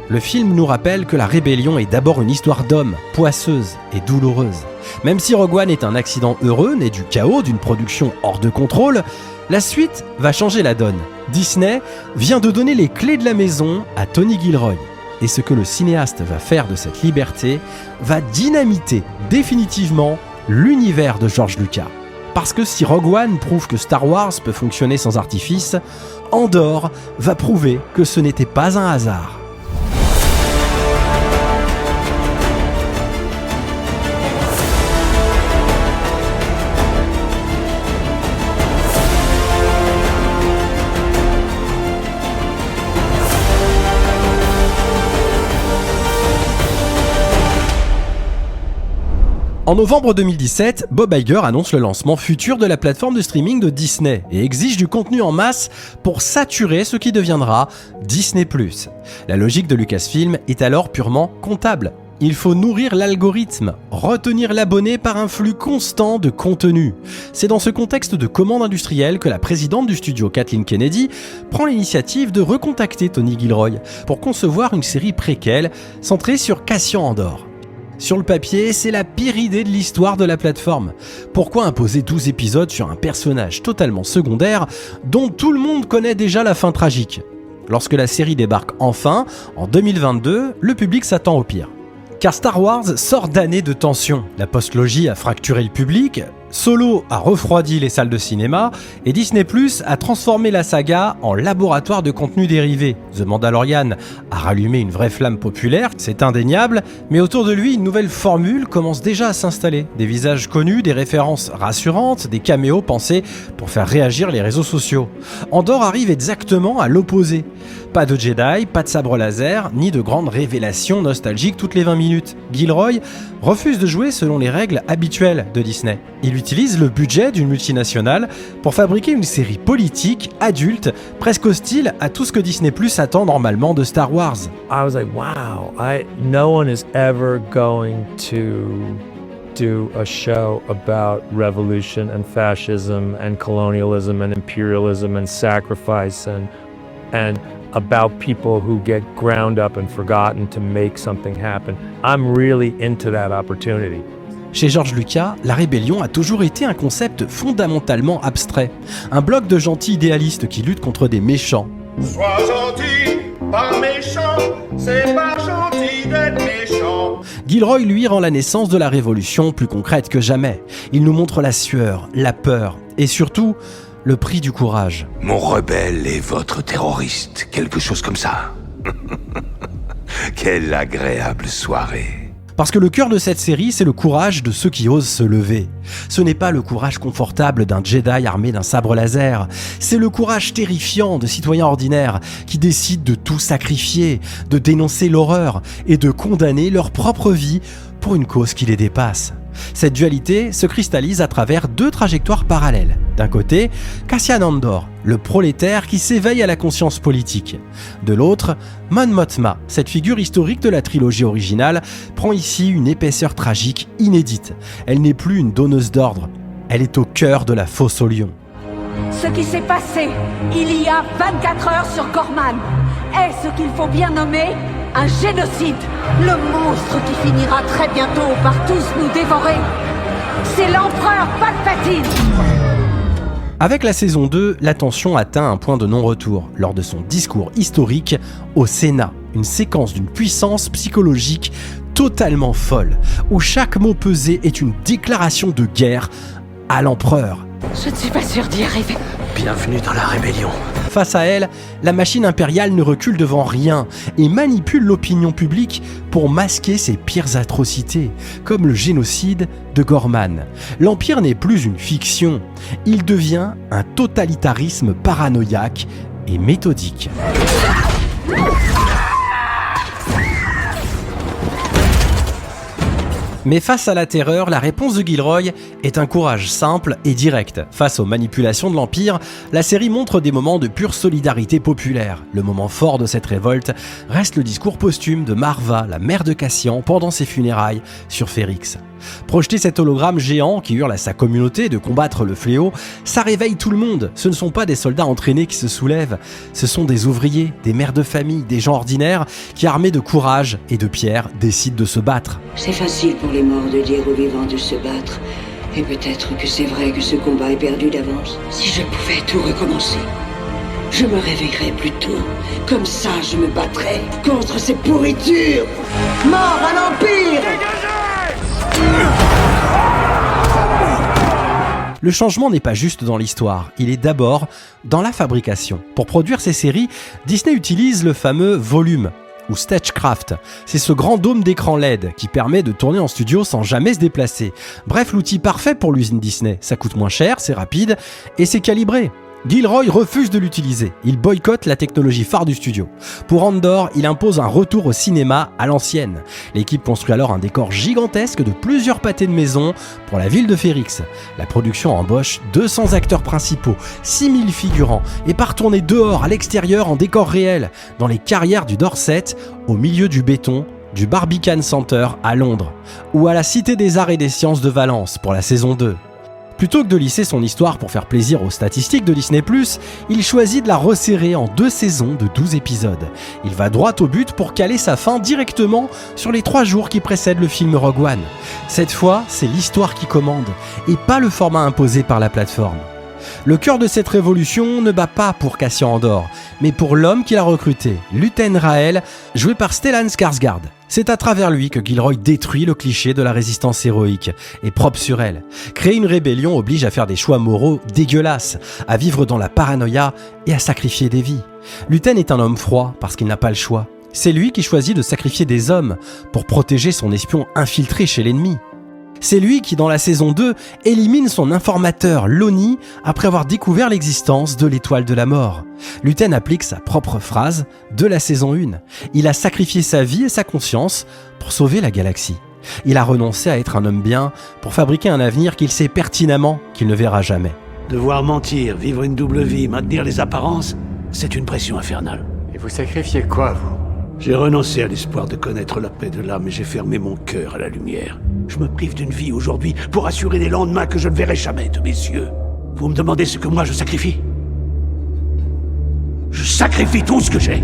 Le film nous rappelle que la rébellion est d'abord une histoire d'hommes, poisseuse et douloureuse. Même si Rogue One est un accident heureux, né du chaos d'une production hors de contrôle, la suite va changer la donne. Disney vient de donner les clés de la maison à Tony Gilroy. Et ce que le cinéaste va faire de cette liberté va dynamiter définitivement l'univers de George Lucas. Parce que si Rogue One prouve que Star Wars peut fonctionner sans artifice, Andor va prouver que ce n'était pas un hasard. En novembre 2017, Bob Iger annonce le lancement futur de la plateforme de streaming de Disney et exige du contenu en masse pour saturer ce qui deviendra Disney+. La logique de Lucasfilm est alors purement comptable. Il faut nourrir l'algorithme, retenir l'abonné par un flux constant de contenu. C'est dans ce contexte de commande industrielle que la présidente du studio, Kathleen Kennedy, prend l'initiative de recontacter Tony Gilroy pour concevoir une série préquelle centrée sur Cassian Andor. Sur le papier, c'est la pire idée de l'histoire de la plateforme. Pourquoi imposer 12 épisodes sur un personnage totalement secondaire dont tout le monde connaît déjà la fin tragique ? Lorsque la série débarque enfin, en 2022, le public s'attend au pire. Car Star Wars sort d'années de tension. La post-logie a fracturé le public, Solo a refroidi les salles de cinéma et Disney+ a transformé la saga en laboratoire de contenu dérivé. The Mandalorian a rallumé une vraie flamme populaire, c'est indéniable, mais autour de lui, une nouvelle formule commence déjà à s'installer. Des visages connus, des références rassurantes, des caméos pensés pour faire réagir les réseaux sociaux. Andor arrive exactement à l'opposé. Pas de Jedi, pas de sabre laser, ni de grandes révélations nostalgiques toutes les 20 minutes. Gilroy refuse de jouer selon les règles habituelles de Disney. Il utilise le budget d'une multinationale pour fabriquer une série politique, adulte, presque hostile à tout ce que Disney+ attend normalement de Star Wars. I was like, wow, no one is ever going to do a show about revolution and fascism and colonialism and imperialism and sacrifice and about people who get ground up and forgotten to make something happen. I'm really into that opportunity. Chez George Lucas, la rébellion a toujours été un concept fondamentalement abstrait. Un bloc de gentils idéalistes qui luttent contre des méchants. Sois gentil, pas méchant, c'est pas gentil d'être méchant. Gilroy, lui, rend la naissance de la révolution plus concrète que jamais. Il nous montre la sueur, la peur et surtout le prix du courage. Mon rebelle est votre terroriste, quelque chose comme ça. Quelle agréable soirée. Parce que le cœur de cette série, c'est le courage de ceux qui osent se lever. Ce n'est pas le courage confortable d'un Jedi armé d'un sabre laser, c'est le courage terrifiant de citoyens ordinaires qui décident de tout sacrifier, de dénoncer l'horreur et de condamner leur propre vie pour une cause qui les dépasse. Cette dualité se cristallise à travers deux trajectoires parallèles. D'un côté, Cassian Andor, le prolétaire qui s'éveille à la conscience politique. De l'autre, Mon Mothma, cette figure historique de la trilogie originale, prend ici une épaisseur tragique inédite. Elle n'est plus une donneuse d'ordre, elle est au cœur de la fosse aux lions. Ce qui s'est passé il y a 24 heures sur Corman est ce qu'il faut bien nommer un génocide. Le monstre qui finira très bientôt par tous nous dévorer. C'est l'empereur Palpatine. Avec la saison 2, la tension atteint un point de non-retour lors de son discours historique au Sénat. Une séquence d'une puissance psychologique totalement folle, où chaque mot pesé est une déclaration de guerre à l'empereur. Je ne suis pas sûre d'y arriver. Bienvenue dans la rébellion. Face à elle, la machine impériale ne recule devant rien et manipule l'opinion publique pour masquer ses pires atrocités, comme le génocide de Gorman. L'Empire n'est plus une fiction, il devient un totalitarisme paranoïaque et méthodique. Mais face à la terreur, la réponse de Gilroy est un courage simple et direct. Face aux manipulations de l'Empire, la série montre des moments de pure solidarité populaire. Le moment fort de cette révolte reste le discours posthume de Marva, la mère de Cassian, pendant ses funérailles sur Ferrix. Projeter cet hologramme géant qui hurle à sa communauté de combattre le fléau, ça réveille tout le monde. Ce ne sont pas des soldats entraînés qui se soulèvent, ce sont des ouvriers, des mères de famille, des gens ordinaires qui, armés de courage et de pierre, décident de se battre. C'est facile pour les morts de dire aux vivants de se battre. Et peut-être que c'est vrai que ce combat est perdu d'avance. Si je pouvais tout recommencer, je me réveillerais plus tôt. Comme ça, je me battrais contre ces pourritures. Mort à l'Empire! Le changement n'est pas juste dans l'histoire, il est d'abord dans la fabrication. Pour produire ces séries, Disney utilise le fameux volume, ou Stagecraft. C'est ce grand dôme d'écran LED qui permet de tourner en studio sans jamais se déplacer. Bref, l'outil parfait pour l'usine Disney. Ça coûte moins cher, c'est rapide et c'est calibré. Gilroy refuse de l'utiliser, il boycotte la technologie phare du studio. Pour Andor, il impose un retour au cinéma à l'ancienne. L'équipe construit alors un décor gigantesque de plusieurs pâtés de maison pour la ville de Ferrix. La production embauche 200 acteurs principaux, 6000 figurants et part tourner dehors, à l'extérieur, en décor réel, dans les carrières du Dorset, au milieu du béton, du Barbican Center à Londres, ou à la Cité des Arts et des Sciences de Valence pour la saison 2. Plutôt que de lisser son histoire pour faire plaisir aux statistiques de Disney+, il choisit de la resserrer en 2 saisons de 12 épisodes. Il va droit au but pour caler sa fin directement sur les 3 jours qui précèdent le film Rogue One. Cette fois, c'est l'histoire qui commande, et pas le format imposé par la plateforme. Le cœur de cette révolution ne bat pas pour Cassian Andor, mais pour l'homme qui l'a recruté, Luten Rael, joué par Stellan Skarsgård. C'est à travers lui que Gilroy détruit le cliché de la résistance héroïque et propre sur elle. Créer une rébellion oblige à faire des choix moraux dégueulasses, à vivre dans la paranoïa et à sacrifier des vies. Luten est un homme froid parce qu'il n'a pas le choix. C'est lui qui choisit de sacrifier des hommes pour protéger son espion infiltré chez l'ennemi. C'est lui qui, dans la saison 2, élimine son informateur, Loni, après avoir découvert l'existence de l'étoile de la mort. Luten applique sa propre phrase de la saison 1. Il a sacrifié sa vie et sa conscience pour sauver la galaxie. Il a renoncé à être un homme bien pour fabriquer un avenir qu'il sait pertinemment qu'il ne verra jamais. Devoir mentir, vivre une double vie, maintenir les apparences, c'est une pression infernale. Et vous sacrifiez quoi, vous ? J'ai renoncé à l'espoir de connaître la paix de l'âme et j'ai fermé mon cœur à la lumière. Je me prive d'une vie aujourd'hui pour assurer des lendemains que je ne verrai jamais de mes yeux. Vous me demandez ce que moi je sacrifie ? Je sacrifie tout ce que j'ai.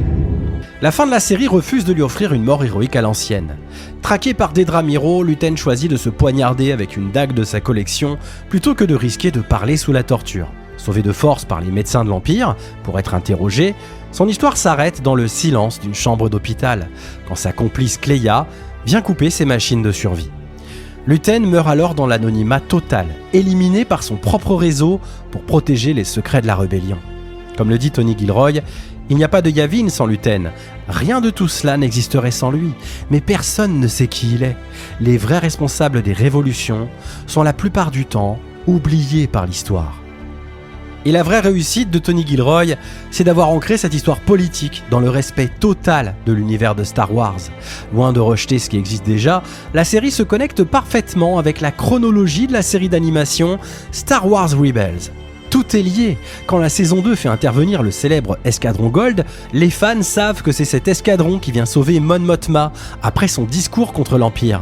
La fin de la série refuse de lui offrir une mort héroïque à l'ancienne. Traqué par Dedra Meero, Luten choisit de se poignarder avec une dague de sa collection plutôt que de risquer de parler sous la torture. Sauvé de force par les médecins de l'Empire pour être interrogé, son histoire s'arrête dans le silence d'une chambre d'hôpital, quand sa complice Cleia vient couper ses machines de survie. Luten meurt alors dans l'anonymat total, éliminé par son propre réseau pour protéger les secrets de la rébellion. Comme le dit Tony Gilroy, Il n'y a pas de Yavin sans Luthen. Rien de tout cela n'existerait sans lui. Mais personne ne sait qui il est. Les vrais responsables des révolutions sont la plupart du temps oubliés par l'histoire. Et la vraie réussite de Tony Gilroy, c'est d'avoir ancré cette histoire politique dans le respect total de l'univers de Star Wars. Loin de rejeter ce qui existe déjà, la série se connecte parfaitement avec la chronologie de la série d'animation Star Wars Rebels. Tout est lié. Quand la saison 2 fait intervenir le célèbre Escadron Gold, les fans savent que c'est cet escadron qui vient sauver Mon Mothma après son discours contre l'Empire.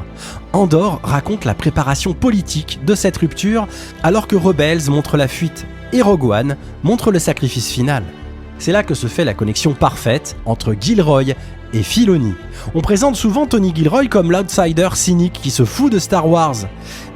Andor raconte la préparation politique de cette rupture alors que Rebels montre la fuite et Rogue One montre le sacrifice final. C'est là que se fait la connexion parfaite entre Gilroy et Filoni. On présente souvent Tony Gilroy comme l'outsider cynique qui se fout de Star Wars.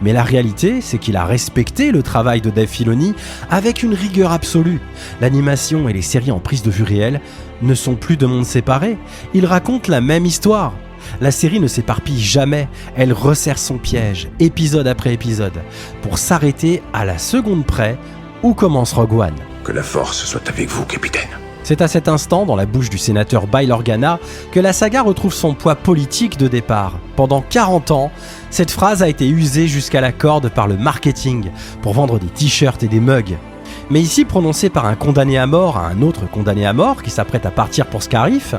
Mais la réalité, c'est qu'il a respecté le travail de Dave Filoni avec une rigueur absolue. L'animation et les séries en prise de vue réelle ne sont plus de mondes séparés. Ils racontent la même histoire. La série ne s'éparpille jamais, elle resserre son piège, épisode après épisode, pour s'arrêter à la seconde près où commence Rogue One. Que la force soit avec vous, capitaine. C'est à cet instant, dans la bouche du sénateur Bail Organa, que la saga retrouve son poids politique de départ. Pendant 40 ans, cette phrase a été usée jusqu'à la corde par le marketing, pour vendre des t-shirts et des mugs. Mais ici, prononcée par un condamné à mort à un autre condamné à mort qui s'apprête à partir pour Scarif,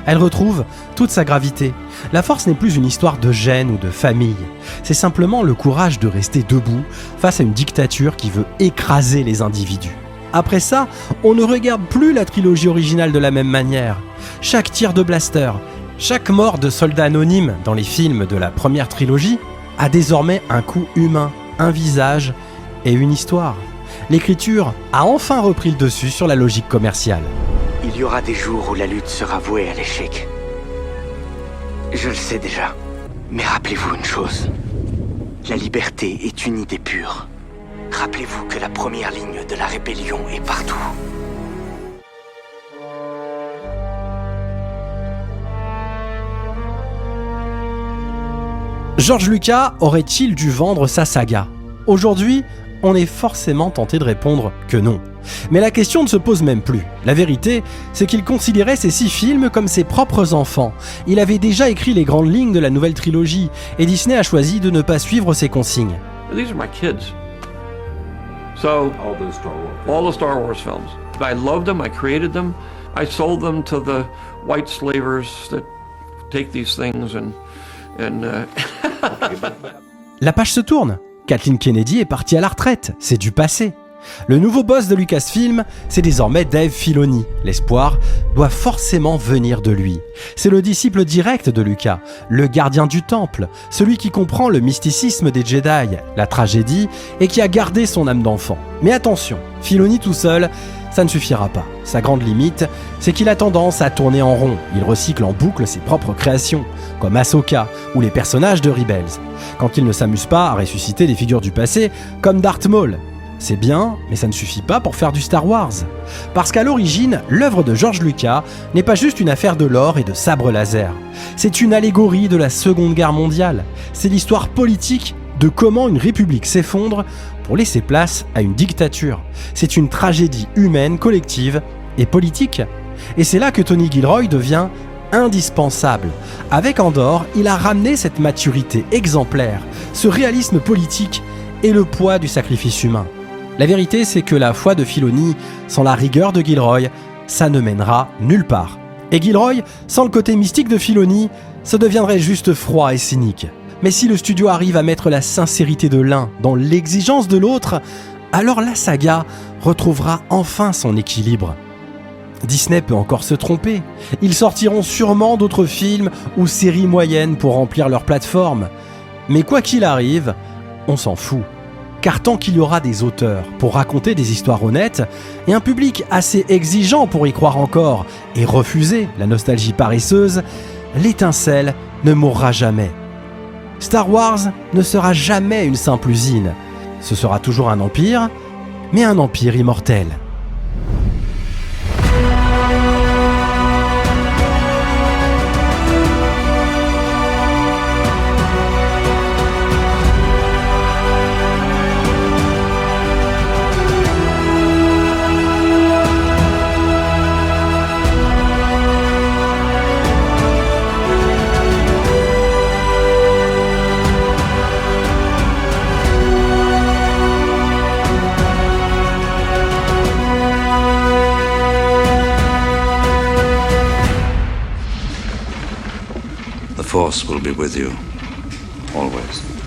elle retrouve toute sa gravité. La force n'est plus une histoire de gêne ou de famille. C'est simplement le courage de rester debout face à une dictature qui veut écraser les individus. Après ça, on ne regarde plus la trilogie originale de la même manière. Chaque tir de blaster, chaque mort de soldat anonyme dans les films de la première trilogie a désormais un coût humain, un visage et une histoire. L'écriture a enfin repris le dessus sur la logique commerciale. Il y aura des jours où la lutte sera vouée à l'échec. Je le sais déjà. Mais rappelez-vous une chose. La liberté est une idée pure. Rappelez-vous que la première ligne de la rébellion est partout. George Lucas aurait-il dû vendre sa saga ? Aujourd'hui, on est forcément tenté de répondre que non. Mais la question ne se pose même plus. La vérité, c'est qu'il considérait ces 6 films comme ses propres enfants. Il avait déjà écrit les grandes lignes de la nouvelle trilogie, et Disney a choisi de ne pas suivre ses consignes. These are my kids. So, all the Star Wars films. I loved them, I created them, I sold them to the white slavers that take these things and La page se tourne. Kathleen Kennedy est partie à la retraite, c'est du passé. Le nouveau boss de Lucasfilm, c'est désormais Dave Filoni. L'espoir doit forcément venir de lui. C'est le disciple direct de Lucas, le gardien du temple, celui qui comprend le mysticisme des Jedi, la tragédie et qui a gardé son âme d'enfant. Mais attention, Filoni tout seul, ça ne suffira pas. Sa grande limite, c'est qu'il a tendance à tourner en rond. Il recycle en boucle ses propres créations, comme Ahsoka ou les personnages de Rebels, quand il ne s'amuse pas à ressusciter des figures du passé, comme Darth Maul. C'est bien, mais ça ne suffit pas pour faire du Star Wars. Parce qu'à l'origine, l'œuvre de George Lucas n'est pas juste une affaire de lore et de sabres laser. C'est une allégorie de la Seconde Guerre mondiale. C'est l'histoire politique de comment une république s'effondre pour laisser place à une dictature. C'est une tragédie humaine, collective et politique. Et c'est là que Tony Gilroy devient indispensable. Avec Andor, il a ramené cette maturité exemplaire, ce réalisme politique et le poids du sacrifice humain. La vérité, c'est que la foi de Filoni, sans la rigueur de Gilroy, ça ne mènera nulle part. Et Gilroy, sans le côté mystique de Filoni, ça deviendrait juste froid et cynique. Mais si le studio arrive à mettre la sincérité de l'un dans l'exigence de l'autre, alors la saga retrouvera enfin son équilibre. Disney peut encore se tromper. Ils sortiront sûrement d'autres films ou séries moyennes pour remplir leur plateforme. Mais quoi qu'il arrive, on s'en fout. Car tant qu'il y aura des auteurs pour raconter des histoires honnêtes et un public assez exigeant pour y croire encore et refuser la nostalgie paresseuse, l'étincelle ne mourra jamais. Star Wars ne sera jamais une simple usine. Ce sera toujours un empire, mais un empire immortel. Force will be with you, always.